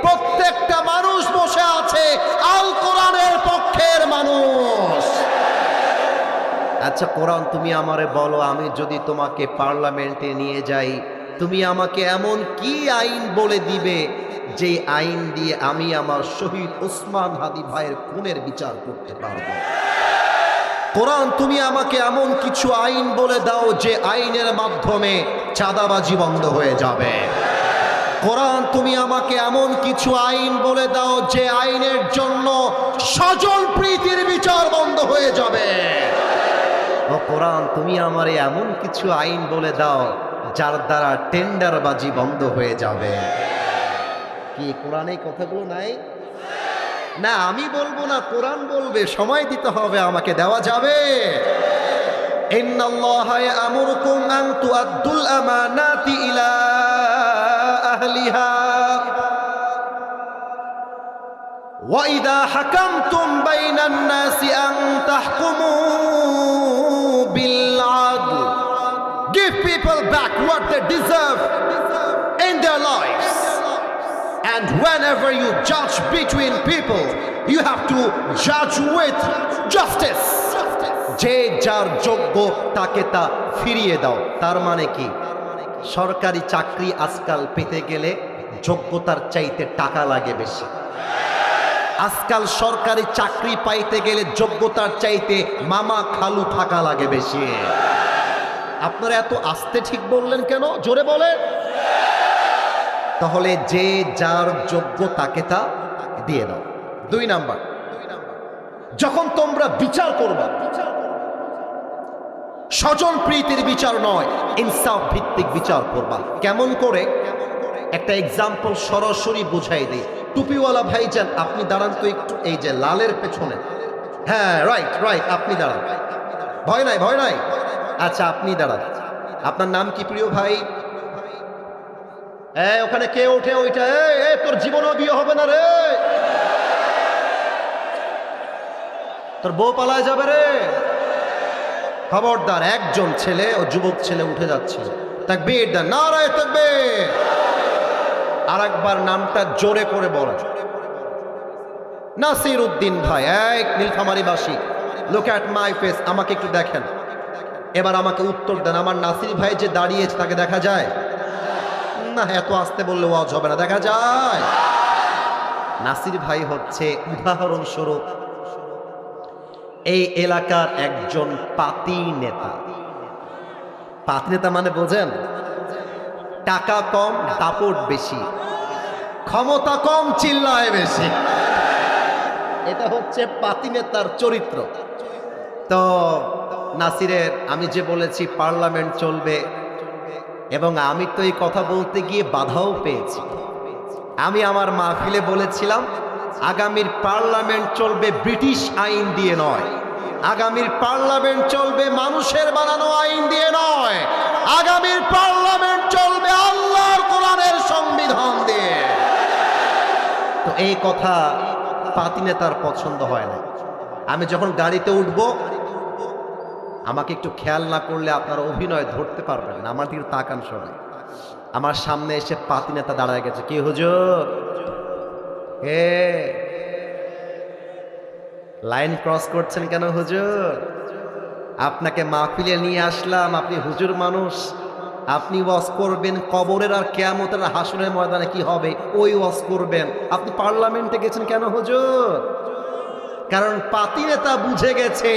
প্রত্যেকটা মানুষ বসে আছে আল কোরআনের পক্ষের মানুষ। আচ্ছা কোরআন, তুমি আমারে বলো, আমি যদি তোমাকে পার্লামেন্টে নিয়ে যাই, তুমি আমাকে এমন কি আইন বলে দিবে যে আইন দিয়ে আমি আমার শহীদ ওসমান হাদি ভাইয়ের খুনের বিচার করতে পারবো? কোরআন, তুমি আমাকে এমন কিছু আইন বলে দাও যে আইনের মাধ্যমে চাঁদাবাজি বন্ধ হয়ে যাবে। কোরআন, তুমি আমাকে এমন কিছু আইন বলে দাও যে আইনের জন্য স্বজন প্রীতির বিচার বন্ধ হয়ে যাবে। ও কোরআন, তুমি আমারে এমন কিছু আইন বলে দাও যার দ্বারা টেন্ডারবাজি বন্ধ হয়ে যাবে। কি কোরআনে কথাগুলো নাই? না আমি বলবো না, কোরআন বলবে, সময় দিতে হবে আমাকে, দেওয়া যাবে। ইন্নাল্লাহা ইয়া'মুরুকুম আন তু'আদ্দুল আমানাতি ইলা আহলিহা ওয়া ইযা হাকামতুম বাইনান নাসি আন তাহকুমু বিল আদল। Give people back what they deserve in their lives. And whenever you judge between people, you have to judge with justice. যে যার যোগ্য তাকে তা ফিরিয়ে দাও। তার মানে কি? সরকারি চাকরি আজকাল পেতে গেলে যোগ্যতার চাইতে টাকা লাগে বেশি। আজকাল সরকারি চাকরি পাইতে গেলে যোগ্যতার চাইতে মামা খালু থাকা লাগে বেশি। আপনারা এত আস্তে ঠিক বললেন কেন? জোরে বলেন। তাহলে যে যার যোগ্য তাকে তা দিয়ে দাও। 2 নাম্বার, যখন তোমরা বিচার করবা, স্বজন প্রীতির বিচার নয়, ইনসাফ ভিত্তিক বিচার করবা। কেমন করে? একটা এক্সাম্পল সরাসরি বুঝাই দেই। টুপিওয়ালা ভাইজান, আপনি দাঁড়ান তো একটু, এই যে লালের পেছনে। হ্যাঁ, রাইট রাইট, আপনি দাঁড়ান, ভয় নাই ভয় নাই। আচ্ছা আপনি দাঁড়ান। আপনার নাম কি প্রিয় ভাই? ওখানে কে ওঠে ওইটা? তোর জীবনও বিয়ে হবে না রে, তোর বউ পালায় যাবে রে। খবরদার, একজন ছেলে ও যুবক ছেলে উঠে যাচ্ছে। তাকবীর দেন, নারায়ে তাকবীর। আর একবার নামটা জোরে করে বলেন। নাসির উদ্দিন ভাই, এক নীলফামারীবাসী। লুক অ্যাট মাই ফেস, আমাকে একটু দেখেন। এবার আমাকে উত্তর দেন, আমার নাসির ভাই যে দাঁড়িয়েছে তাকে দেখা যায় না? এত আসতে বললে ওয়াজ হবে না, দেখা যায়। নাসির ভাই হচ্ছে উদাহরণস্বরূপ এই এলাকার একজন পাতি নেতা। পাতি নেতা মানে বোঝেন? টাকা কম, দাপট বেশি, ক্ষমতা কম, চিল্লায় বেশি। এটা হচ্ছে পাতি নেতার চরিত্র। তো নাসিরের, আমি যে বলেছি পার্লামেন্ট চলবে, এবং আমি তো এই কথা বলতে গিয়ে বাধাও পেয়েছি। আমি আমার মাহফিলে বলেছিলাম আগামীর পার্লামেন্ট চলবে ব্রিটিশ আইন দিয়ে নয়, আগামীর পার্লামেন্ট চলবে মানুষের বানানো আইন দিয়ে নয়, আগামীর পার্লামেন্ট চলবে আল্লাহর কোরআনের সংবিধান দিয়ে। তো এই কথা পাতি নেতার পছন্দ হয় না। আমি যখন গাড়িতে উঠবো, আমাকে একটু খেয়াল না করলে আপনারা অভিনয় ধরতে পারবেন না। আমার দিকে তাকান সবাই। আমার সামনে এসে পাতি নেতা দাঁড়ায় গেছে। কি হুজুর, লাইন ক্রস করছেন কেন হুজুর? আপনাকে মাহফিলে নিয়ে আসলাম, আপনি হুজুর মানুষ, আপনি ওয়াজ করবেন কবরের আর কিয়ামতের হাসরের ময়দানে কি হবে ওই ওয়াজ করবেন। আপনি পার্লামেন্টে গেছেন কেন হুজুর? কারণ পাতি নেতা বুঝে গেছে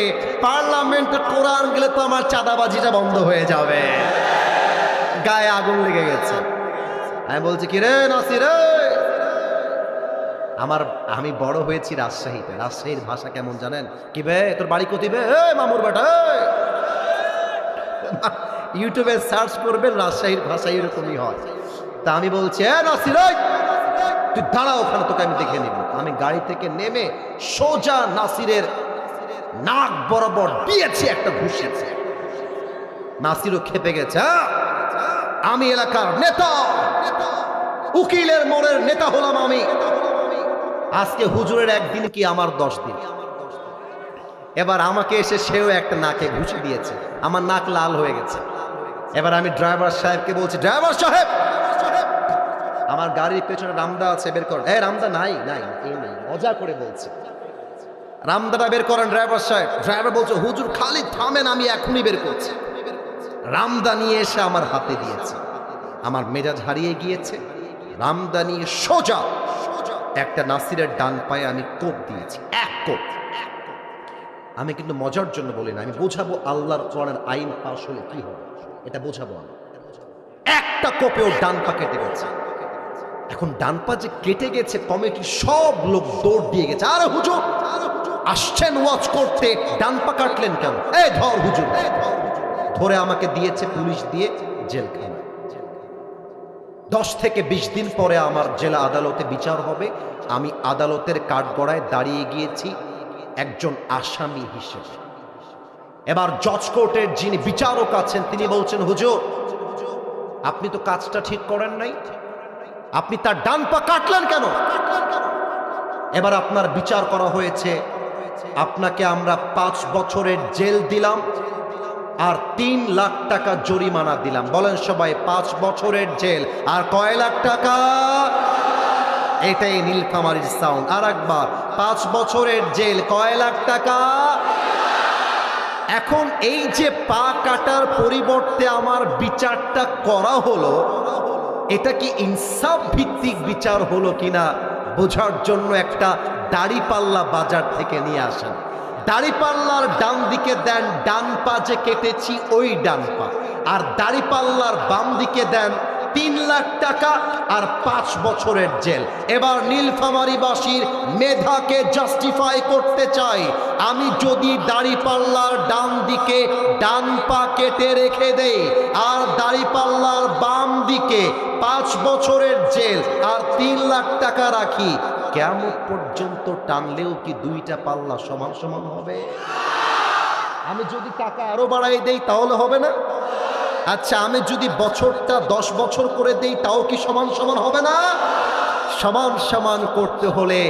পার্লামেন্টে কোরআন গেলে তো আমার চাঁদাবাজিটা বন্ধ হয়ে যাবে। গায়ে আগুন লেগে গেছে। আমি বলছি, কি রে নাসির, আমি বড় হয়েছি রাজশাহীতে। রাজশাহীর ভাষা কেমন জানেন? কি বে, তোর বাড়ি কোথায় বে? মামুর বেটা। ইউটিউবে সার্চ করবেন, রাজশাহীর ভাষা এরকমই হয়। তা আমি বলছি, নাসির তুই দাঁড়া ওখানে, তোকে আমি দেখে নিব। আমি গাড়ি থেকে নেমে সোজা নাসিরের নাক বরাবর দিয়েছি একটা ঘুষি। নাসিরও খেপে গেছে। আমি এলাকার নেতা, উকিলের মোড়ের নেতা হলাম আমি। আজকে হুজুরের একদিন কি আমার 10 দিন। এবার আমাকে এসে সেও একটা নাকে ঘুষি দিয়েছে, আমার নাক লাল হয়ে গেছে। এবার আমি ড্রাইভার সাহেবকে বলছি, ড্রাইভার সাহেব আমার গাড়ির পেছনে রামদা আছে, বের করেন। এই রামদা নাই নাই এই নেই, মজা করে বলছে। রামদাটা বের করেন ড্রাইভার সাহেব। ড্রাইভার বলছে হুজুর খালি থামেন, আমি এখনই বের করছি। রামদা নিয়ে এসে আমার হাতে দিয়েছে। আমার মেজাজ হারিয়ে গিয়েছে। রামদা নিয়ে সোজা একটা নাসিরের ডান পায়ে আমি কোপ দিয়েছি, এক কোপ। আমি কিন্তু মজার জন্য বলি না, আমি বোঝাবো আল্লাহর কোরআনের আইন পাশ হলে কি হবে, এটা বোঝাবো আমি। একটা কোপে ওর ডান পা কেটে গেছে। এখন ডান পা যে কেটে গেছে, কমিটির সব লোক দৌড় দিয়ে গেছে, আরে হুজুর আসছেন ওয়াচ করতে, ডান পা কাটলেন কেন? এই ধর হুজুর। ধরে আমাকে দিয়েছে পুলিশ দিয়ে জেলখানা। 10 থেকে 20 দিন পরে আমার জেলা আদালতে বিচার হবে। আমি আদালতের কাঠগড়ায় দাঁড়িয়ে গিয়েছি একজন আসামি হিসেবে। এবার জজ কোর্টের যিনি বিচারক আছেন তিনি বলছেন হুজুর আপনি তো কাজটা ঠিক করেন নাই, আপনি তার ডান পা কাটলেন কেন? এবার আপনার বিচার করা হয়েছে, আপনাকে আমরা 5 বছরের জেল দিলাম আর 3 লাখ টাকা জরিমানা দিলাম। বলেন সবাই 5 বছরের জেল আর কয় লাখ টাকা? এটাই নীলফামারীর সাউন্ড। আর একবার 5 বছরের জেল, কয় লাখ টাকা? এখন এই যে পা কাটার পরিবর্তে আমার বিচারটা করা হলো, এটা কি ইনসাফ ভিত্তিক বিচার হলো কিনা বোঝার জন্য একটা দাড়িপাল্লা বাজার থেকে নিয়ে আসেন। দাড়িপাল্লার ডান দিকে দেন ডান পা যে কেটেছি ওই ডান পা, আর দাড়িপাল্লার বাম দিকে দেন 3 লাখ টাকা আর 5 বছরের জেল। এবার নীলফামারীবাসীর মেধাকে জাস্টিফাই করতে চাই। আমি যদি দাড়িপাল্লার ডান দিকে ডান পা কেটে রেখে দেই আর দাড়িপাল্লার বাম দিকে 5 বছরের জেল আর 3 লাখ টাকা রাখি, কিয়ামত পর্যন্ত টানলেও কি দুইটা পাল্লা সমান সমান হবে? আমি যদি টাকা আরো বাড়াই দেই তাহলে হবে না? আচ্ছা আমি যদি বছরটা 10 বছর করে দেই তাও কি সমান সমান হবে না? সমান সমান করতে হলে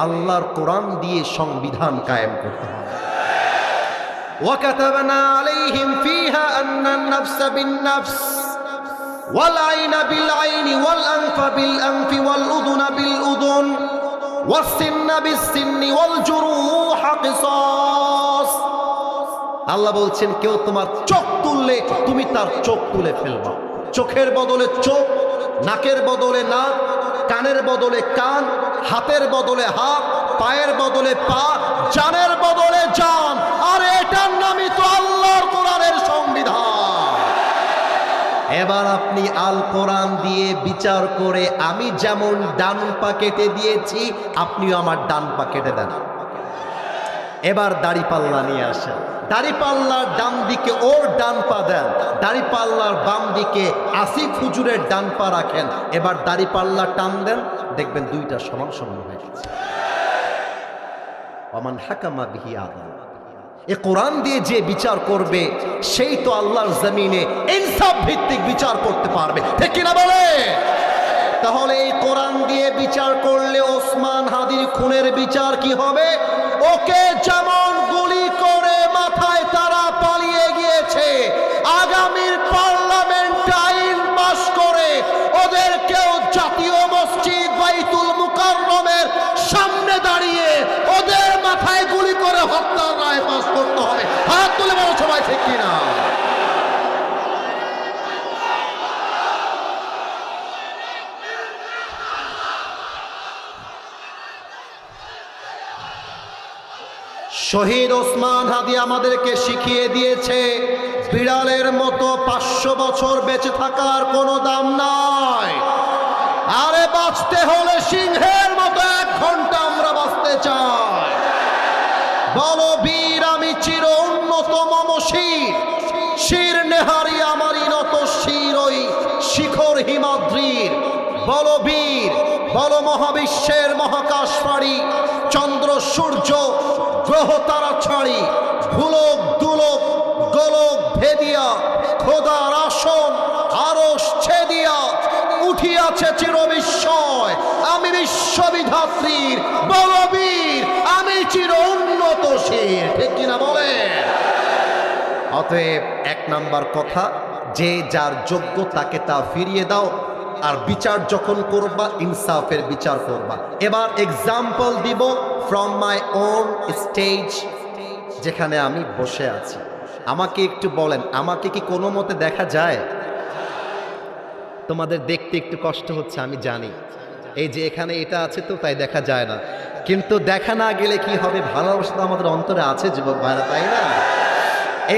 আল্লাহর কোরআন দিয়ে সংবিধান কায়েম করতে হবে। ওয়াকাতাবনা আলাইহিম ফিহা আন্নান নাফসা বিন-নাফস ওয়াল আইনা বিল আইনি ওয়াল আনফা বিল আনফি ওয়াল উযুনা বিল উযুন ওয়াস সিন্না বিস সিন্নি ওয়াল জুরুহা কিসাস। আল্লাহ বলছেন কেউ তোমার চোখ তুললে তুমি তার চোখ তুলে ফেলবা। চোখের বদলে চোখ, নাকের বদলে নাক, কানের বদলে কান, হাতের বদলে হাত, পায়ের বদলে পা, জানের বদলে জান। আর এটার নামই তো আল্লাহর কোরআনের সংবিধান। এবার আপনি আল কোরআন দিয়ে বিচার করে আমি যেমন ডান পা কেটে দিয়েছি আপনিও আমার ডান পা কেটে দেন। এবার দাড়িপাল্লা নিয়ে আসেন, দাড়িপাল্লার ডান দিকে ওর ডান পা দেন, দাড়িপাল্লার বাম দিকে আসিফ হুজুরের ডান পা রাখেন। এবার দাড়িপাল্লা টান দেন, দেখবেন দুইটা সমান সমান হয়ে গেছে। ওমান হাকামা বিহি আদাল। এ কোরআন দিয়ে যে বিচার করবে সেই তো আল্লাহর জমিনে ইনসাফ ভিত্তিক বিচার করতে পারবে, ঠিক কিনা বলে? তাহলে এই কোরআন দিয়ে বিচার করলে ওসমান হাদির খুনের বিচার কি হবে? ওকে যেমন গুলি করে মাথায় তারা পালিয়ে গিয়েছে, আগামীর পার্লামেন্ট আইন পাস করে ওদেরকেও জাতীয় মসজিদ বাইতুল মুকাররমের সামনে দাঁড়িয়ে ওদের মাথায় গুলি করে হত্যার রায় পাস করতে হবে। হাত তুলে বলো সবাই, ঠিক কিনা? শহীদ ওসমান হাদি আমাদেরকে শিখিয়ে দিয়েছে বিড়ালের মতো 500 বছর বেঁচে থাকার কোনো দাম নাই। আরে বাঁচতে হলে সিংহের মতো 1 ঘন্টা আমরা বাঁচতে চাই। বলো বীর আমি চির উন্নত মম শির, শির নেহারি আমারই নত শির ওই শিখর হিমাদ্রির। বলো বীর, বলো মহাবিশ্বের মহাকাশ পাড়ি, চন্দ্র সূর্য গ্রহ তারা ছাড়ি, ভুলক দুলক গোলক ভেদিয়া খোদার আসন আরশ ছেদিয়া উঠিয়াছে চির বিস্ময় আমি বিশ্ববিধাত্রীর। বলবীর আমি চির উন্নতশীল, ঠিক কিনা বলে? অতএব 1 নাম্বার কথা, যে যার যোগ্য তাকে তা ফিরিয়ে দাও। আর বিচার যখন করবা ইনসাফের বিচার করবা। এবার এক্সাম্পল দিব ফ্রম মাই ওন স্টেজ, যেখানে আমি বসে আছি। আমাকে একটু বলেন, আমাকে কি কোনো মতে দেখা যায়? তোমাদের দেখতে একটু কষ্ট হচ্ছে আমি জানি, এই যে এখানে এটা আছে তো তাই দেখা যায় না, কিন্তু দেখা না গেলে কি হবে, ভালোবাসা তো আমাদের অন্তরে আছে যুবক ভাইরা, তাই না?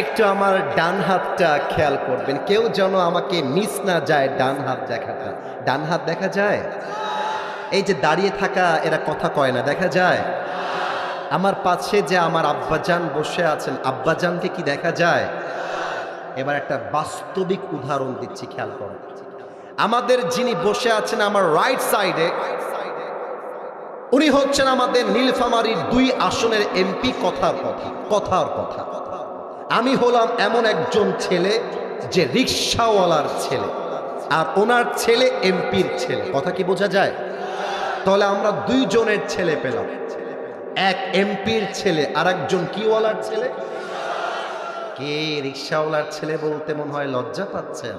একটু আমার ডান হাতটা খেয়াল করবেন, কেউ যেন আমাকে মিস না যায়। ডান হাত দেখাটা, ডান হাত দেখা যায়? এই যে দাঁড়িয়ে থাকা এরা কথা কয় না, দেখা যায়? আমার পাশে যে আমার আব্বাজান বসে আছেন, আব্বাজানকে কি দেখা যায়? এবার একটা বাস্তবিক উদাহরণ দিচ্ছি, খেয়াল করেন। আমাদের যিনি বসে আছেন আমার রাইট সাইডে, উনি হচ্ছেন আমাদের নীলফামারীর 2 আসনের এমপি। কথার কথা আমি হলাম এমন একজন ছেলে যে রিক্সাওয়ালার ছেলে, আর ওনার ছেলে এমপির ছেলে। কথা কি বোঝা যায়? তাহলে আমরা 2 জনের ছেলে পেলাম, এক এমপির ছেলে আর একজন কিওয়ালার ছেলে। কে রিক্সাওয়ালার ছেলে বলতে মনে হয় লজ্জা পাচ্ছেন?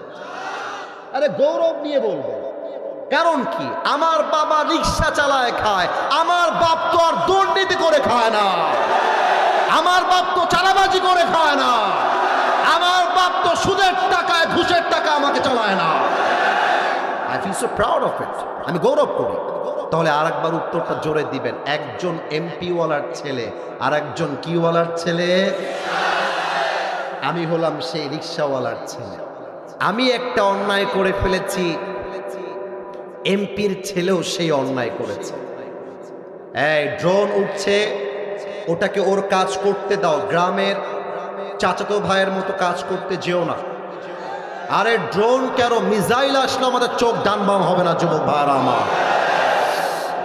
আরে গৌরব নিয়ে বলবো। কারণ কি, আমার বাবা রিক্সা চালায় খায়, আমার বাপ তো আর দুর্নীতি করে খায় না, আমার বাপ তো চালাবাজি করে খায় না, আমার বাপ তো সুদের টাকায় ঘুষের টাকা আমাকে চালায় না। I feel so proud of it, আমি গৌরব করি। তাহলে আরেকবার উত্তরটা জোরে দিবেন, একজন এমপি ওয়ালার ছেলে আর একজন কিওয়ালার ছেলে। আমি হলাম সেই রিক্সাওয়ালার ছেলে। আমি একটা অন্যায় করে ফেলেছি, এমপির ছেলেও সেই অন্যায় করেছে। এই ড্রোন উঠছে, ওটাকে ওর কাজ করতে দাও, গ্রামের চাচাতো ভাইয়ের মতো কাজ করতে যেও না। আরে ড্রোন কেন, মিসাইল আসলে আমাদের চোখ ডান বাম হবে না যুবক ভাইরা আমার।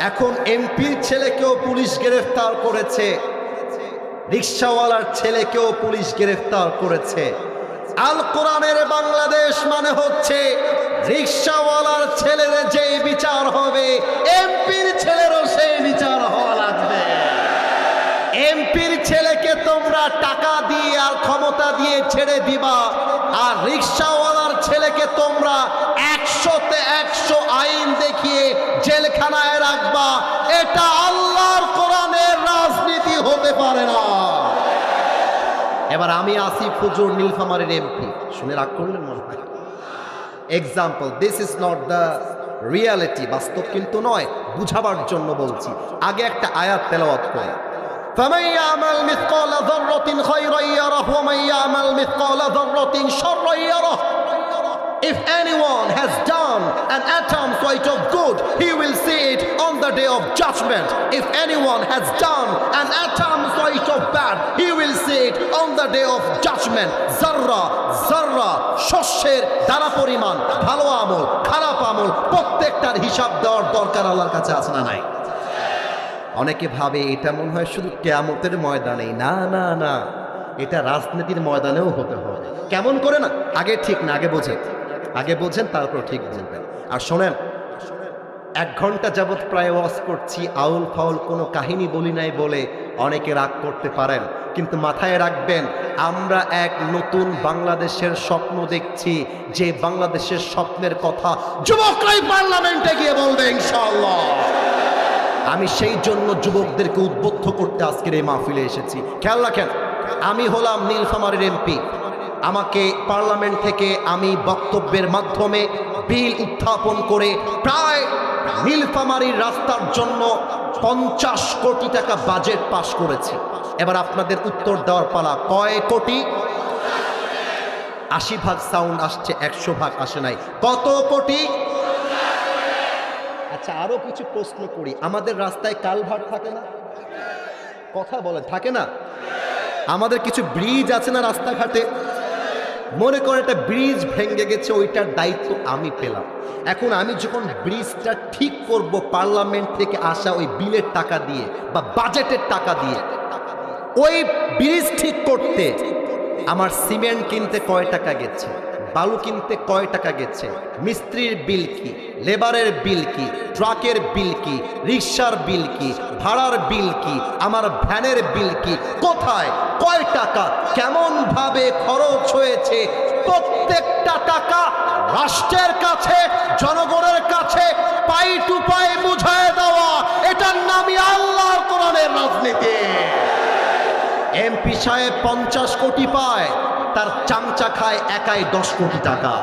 এখন এমপির ছেলেকেও পুলিশ গ্রেফতার করেছে, রিক্সাওয়ালার ছেলেকেও পুলিশ গ্রেফতার করেছে। আল কোরআনের বাংলাদেশ মানে হচ্ছে রিক্সাওয়ালার ছেলের যেই বিচার হবে, এমপির ছেলেরও সেই বিচার হওয়া লাগবে। এমপির ছেলেকে তোমরা টাকা দিয়ে আর ক্ষমতা দিয়ে ছেড়ে দিবা, আর রিক্সাওয়ালার ছেলেকে তোমরা 100-তে 100 আইন দেখিয়ে জেলখানায় রাখবা। এটা আল্লাহর কোরআনের রাজনীতি হতে পারে না। এবার আমি আসিফ হুজুর নীলফামারীর এমপি, শুনে রাগ করলেন মনে হয়? Example, this is not the reality, বাস্তব কিন্তু নয়, বুঝাবার জন্য বলছি। আগে একটা আয়াত তেলাওয়াত করি, فَمَنْ يَعْمَلْ مِثْقَالَ ذَرَّةٍ خَيْرًا يَرَهُ وَمَنْ يَعْمَلْ مِثْقَالَ ذَرَّةٍ شَرًّا يَرَهُ. If anyone has done an atom's weight of good, he will see it on the day of judgment. If anyone has done an atom's weight of bad, he will see it on the day of judgment. Zarra, zarra, শস্যের দানা পরিমাণ, ভালো আমল খারাপ আমল প্রত্যেকটার হিসাব দেওয়ার দরকার আল্লাহর কাছে আছে না নাই? অনেকে ভাবে এটা মনে হয় শুধু কিয়ামতের ময়দানেই। না না না, এটা রাজনীতির ময়দানেও হতে হবে। কেমন করে না, আগে ঠিক না, আগে বোঝেন তারপর ঠিক বলবেন। আর শোনেন, 1 ঘন্টা যাবৎ প্রায় ওয়াজ করছি, আউল ফাউল কোনো কাহিনী বলি নাই বলে অনেকে রাগ করতে পারেন, কিন্তু মাথায় রাখবেন আমরা এক নতুন বাংলাদেশের স্বপ্ন দেখছি, যে বাংলাদেশের স্বপ্নের কথা যুবকরাই পার্লামেন্টে গিয়ে বলবে ইনশাআল্লাহ। আমি সেই জন্য যুবকদেরকে উদ্বুদ্ধ করতে আজকের এই মাহফিলে এসেছি। খেয়াল রাখেন, আমি হলাম নীলফামারীর এমপি। আমাকে পার্লামেন্ট থেকে আমি বক্তব্যের মাধ্যমে বিল উত্থাপন করে প্রায় নীলফামারীর রাস্তার জন্য 50 কোটি টাকা বাজেট পাশ করেছি। এবার আপনাদের উত্তর দেওয়ার পালা, কয় কোটি? 80% সাউন্ড আসছে, 100% আসে নাই। কত কোটি? আচ্ছা, আরো কিছু প্রশ্ন করি, আমাদের রাস্তায় কালভার্ট থাকে না? কথা বলে, থাকে না? আমাদের কিছু ব্রিজ আছে না রাস্তাঘাটে? মনে করে একটা ব্রিজ ভেঙে গেছে, ওইটার দায়িত্ব আমি পেলাম। এখন আমি যখন ব্রিজটা ঠিক করব পার্লামেন্ট থেকে আসা ওই বিলের টাকা দিয়ে বা বাজেটের টাকা দিয়ে, ওই ব্রিজ ঠিক করতে আমার সিমেন্ট কিনতে কয় টাকা গেছে, বালু কিনতে কয় টাকা গেছে, মিস্ত্রির বিল কি, লেবারের বিল কি, ট্রাকের বিল কি, রিক্সার বিল কি, ভাড়ার বিল কি, আমার ভ্যানের বিল কি, কোথায় কয় টাকা কেমন ভাবে খরচ হয়েছে, প্রত্যেকটা টাকা রাষ্ট্রের কাছে, জনগণের কাছে পাই টু পাই বুঝায় দেওয়া, এটার নামই আল্লাহর কোরআনের রাজনীতি। এমপি সাহেব 50 কোটি পায়, তার চামচা খায় একাই 10 কোটি টাকা।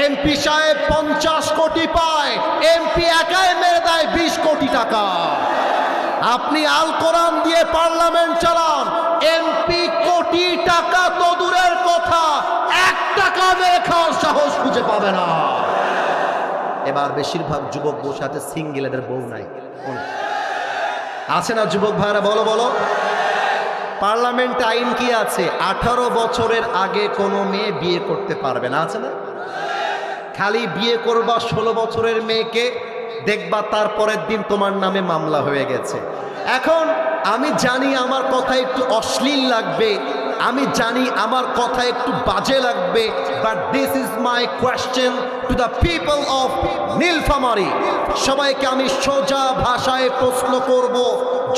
এমপি সাহেব 50 কোটি পায়, এমপি একাই মেরে দেয় 20 কোটি টাকা। আপনি আল কোরআন দিয়ে পার্লামেন্ট চালান, এমপি কোটি টাকা তো দূরের কথা, 1 টাকা মেরে খাওয়ার সাহস খুঁজে পাবে না। এবার বেশিরভাগ যুবক বসে আছে সিঙ্গেল, এদের বউ নাই। আছে না যুবক ভাইরা? বলো বলো। পার্লামেন্ট আইন কি আছে? 18 বছরের আগে কোনো মেয়ে বিয়ে করতে পারবে না, আছে না? খালি বিয়ে করবা 16 বছরের মেয়েকে, দেখবা তারপরের দিন তোমার নামে মামলা হয়ে গেছে। এখন আমি জানি আমার কথা একটু অশ্লীল লাগবে, আমি জানি আমার কথা একটু বাজে লাগবে, but this is my question to the people of Nilphamari. সবাইকে আমি সোজা ভাষায় প্রশ্ন করব,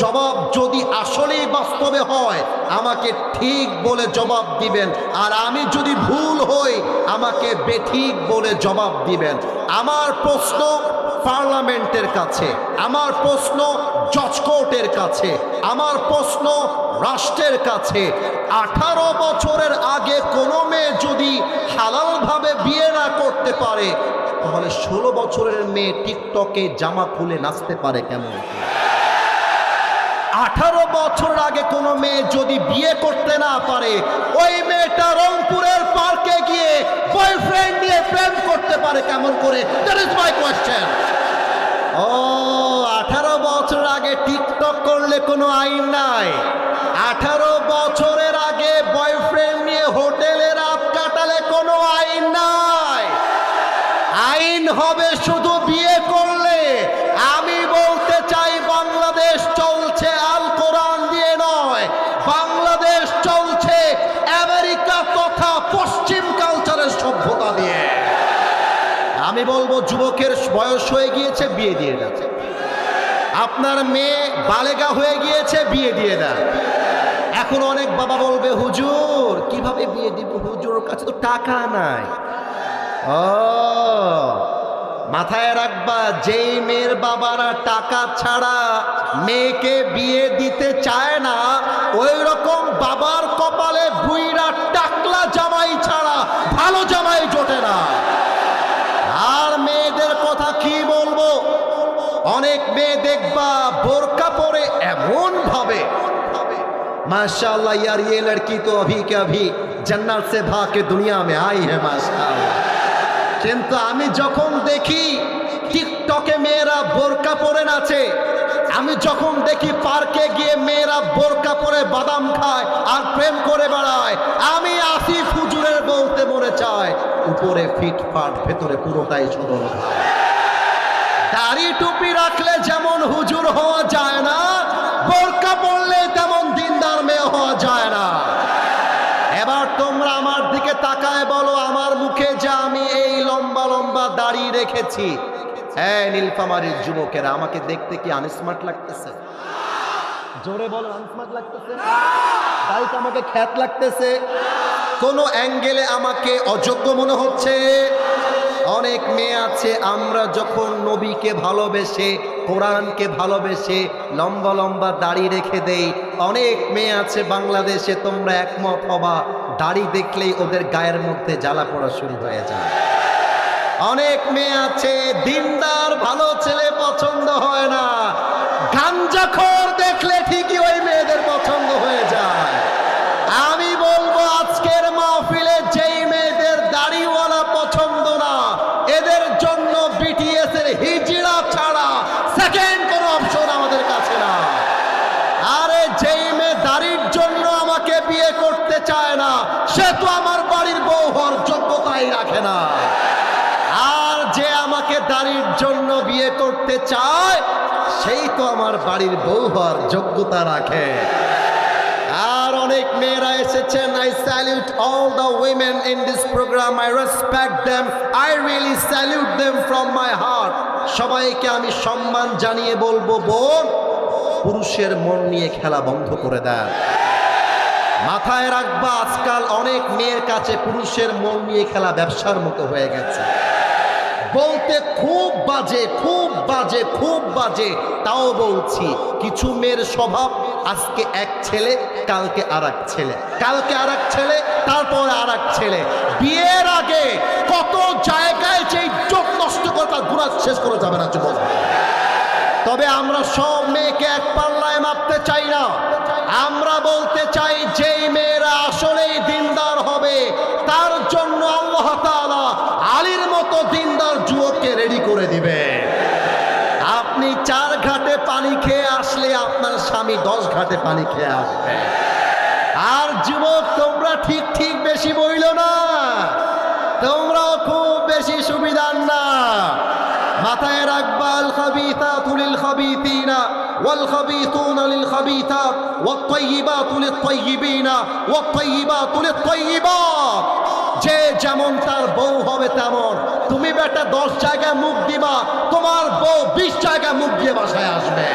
জবাব যদি আসলেই বাস্তবে হয় আমাকে ঠিক বলে জবাব দিবেন, আর আমি যদি ভুল হই আমাকে বেঠিক বলে জবাব দিবেন। আমার প্রশ্ন পার্লামেন্টের কাছে, আমার প্রশ্ন জজ কোর্টের কাছে, আমার প্রশ্ন রাষ্ট্রের কাছে, 18 বছরের আগে কোনো মেয়ে যদি হালালভাবে বিয়ে না করতে পারে, তাহলে 16 বছরের মেয়ে টিকটকে জামা খুলে নাচতে পারে কেমন? 18 বছর আগে কোনো মেয়ে যদি বিয়ে করতে না পারে, ওই মেয়েটা রংপুরের পার্কে গিয়ে বয়ফ্রেন্ড নিয়ে প্রেম করতে পারে কেমন করে? That is my question. ও 18 বছর আগে টিকটক করলে কোনো আইন নাই, 18 বছরের আগে বয়ফ্রেন্ড নিয়ে হোটেলে রাত কাটালে কোনো আইন নাই। আইন হবে শুধু বিয়ে করলে। আমি বলতে চাই বাংলাদেশ চলছে আল কোরআন দিয়ে নয়, বাংলাদেশ চলছে আমেরিকা তথা পশ্চিম কালচারের সভ্যতা দিয়ে। আমি বলবো যুবকের বয়স হয়ে গিয়েছে, বিয়ে দিয়ে দেন। আপনার মেয়ে বালেগা হয়ে গিয়েছে, বিয়ে দিয়ে দেন। এখন অনেক বাবা বলবে, হুজুর কিভাবে বিয়ে দিব, হুজুরের কাছে তো টাকা নাই। ও মাথায় রাখবা, যেই মেয়ের বাবারা টাকা ছাড়া মেয়েকে বিয়ে দিতে চায় না, ওই রকম বাবার কপালে বুইরা টাকলা জামাই ছাড়া ভালো জামাই জোটে না। আর মেয়েদের কথা কি বলবো, অনেক মেয়ে দেখবা বোরকা পরে এমন ভাবে, माशाअल्लाह यार ये लड़की तो अभी के अभी जन्नत से भाग के दुनिया में आई है माशाअल्लाह। কিন্তু আমি যখন দেখি টিকটকে মেয়েরা বোরকা পরে নাচে, আমি যখন দেখি পার্কে গিয়ে মেয়েরা বোরকা পরে বাদাম খায় আর প্রেম করে বেড়ায়, আমি আসিফ হুজুরের বলতে মনে চায়, উপরে ফিটফাট ভেতরে পুরোটাই সরল। দাড়ি টুপি রাখলে যেমন হুজুর হওয়া যায় না, বোরকা পরলে তেমন দিনদার মেয়ে হওয়া যায় না। এবার তোমরা আমার দিকে তাকায় বলো, আমার মুখে যা আমি এই লম্বা লম্বা দাড়ি রেখেছি, হ্যাঁ নীলফামারীর যুবকেরা, আমাকে দেখতে কি আনস্মার্ট লাগতেছে? জোরে বলো, আনস্মার্ট লাগতেছে? তাই তো আমাকে খ্যাত লাগতেছে? কোন অ্যাঙ্গেলে আমাকে অযোগ্য মনে হচ্ছে? অনেক মেয়ে আছে, আমরা যখন নবীকে ভালোবেসে, কোরআনকে ভালোবেসে লম্বা লম্বা দাড়ি রেখে দেই, অনেক মেয়ে আছে বাংলাদেশে, তোমরা একমত হবা, দাড়ি দেখলেই ওদের গায়ের মধ্যে জ্বালা পড়া শুরু হয়ে যায়। অনেক মেয়ে আছে দিনদার ভালো ছেলে পছন্দ হয় না, গাঞ্জাখোর দেখলে ঠিকই ওই মেয়েদের পছন্দ হয়ে যায়। আমি বলবো আজকের মাহফিলে যেই মেয়েদের দাড়িওয়ালা পছন্দ না, এদের জন্য বিটিএস এর হিজড়া ছাড়া সেকেন্ড কোনো অপশন আমাদের কাছে না। আরে যেই মেয়ে দাড়ির জন্য আমাকে বিয়ে করতে চায় না, সে তো আমার বাড়ির বউ হওয়ার যোগ্যতাই রাখে না। আর যে আমাকে দাড়ির জন্য বিয়ে করতে চায়, সেই তো আমার বাড়ির বউ হওয়ার যোগ্যতা রাখে। আর অনেক মেয়েরা এসেছেন। I salute all the women in this program. I respect them. I really salute them from my heart. সবাইকে আমি সম্মান জানিয়ে বলবো, বোন, পুরুষের মন নিয়ে খেলা বন্ধ করে দেন। মাথায় রাখবা, আজকাল অনেক মেয়ের কাছে পুরুষের মন নিয়ে খেলা ব্যবসার মতো হয়ে গেছে। বলতে খুব বাজে, খুব বাজে, খুব বাজে, তাও বলছি। কিছু মেয়ের স্বভাব, আজকে এক ছেলে, কালকে আর এক ছেলে, কালকে আর এক ছেলে, তারপরে আর এক ছেলে। বিয়ের আগে কত জায়গায় যে ইজ্জত নষ্ট করে তার গুণা শেষ করে যাবে না যুবক। তবে আমরা সব মেয়েকে এক পাল্লায় মাপতে চাই না। আমরা বলতে চাই, যেই মেয়েরা আসলেই দিনদার হবে তার জন্য আল্লাহ তাআলা আলীর মতো দিনদার যুবককে রেডি করে দিবে। আপনি 4 ঘাটে পানি খেয়ে আসলে আপনার স্বামী 10 ঘাটে পানি খেয়ে আসবে। আর যুবক, তোমরা ঠিক ঠিক বেশি বইল না, তোমরাও খুব বেশি সুবিধার না। মাথায় রাখবা, আল খাবিতাতু লিল খাবিতিনা ওয়াল খাবিতুনা লিল খাবিতাত ওয়াত তাইয়িবাতু লিত তাইয়িবিনা ওয়াত তাইয়িবাতু লিত তাইয়িবাত। যে যেমন তার বউ হবে তেমন। তুমি বেটা 10 জায়গায় মুখ দিবা, তোমার বউ 20 জায়গায় মুখ দিয়ে বাসায় আসবে।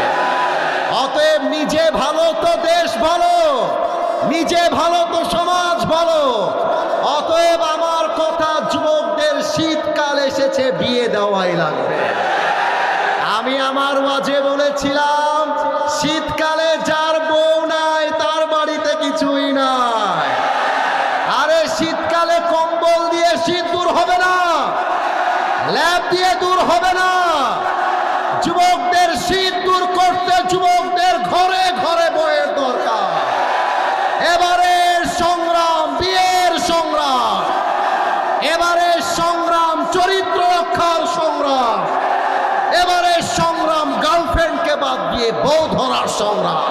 অতএব নিজে ভালো তো দেশ ভালো, নিজে ভালো তো সমাজ ভালো। অতএব আমার কথা, যুবকদের শীতকাল এসেছে, বিয়ে দেওয়াই লাগবে। আমি আমার ওয়াজে বলেছিলাম, শীতকালে যার বউ নাই তার বাড়িতে কিছুই নাই। আরে শীতকালে কম্বল দিয়ে শীত দূর হবে না, ল্যাপ দিয়ে দূর হবে না। যুবকদের শীত দূর করতে যুবকদের ঘরে ঘরে বইয়ের দরকার। এবারের সংগ্রাম বিয়ের সংগ্রাম, এবারের সংগ্রাম চরিত্র রক্ষার সংগ্রাম, এবারের সংগ্রাম গার্লফ্রেন্ডকে বাদ দিয়ে বউ ধরার সংগ্রাম।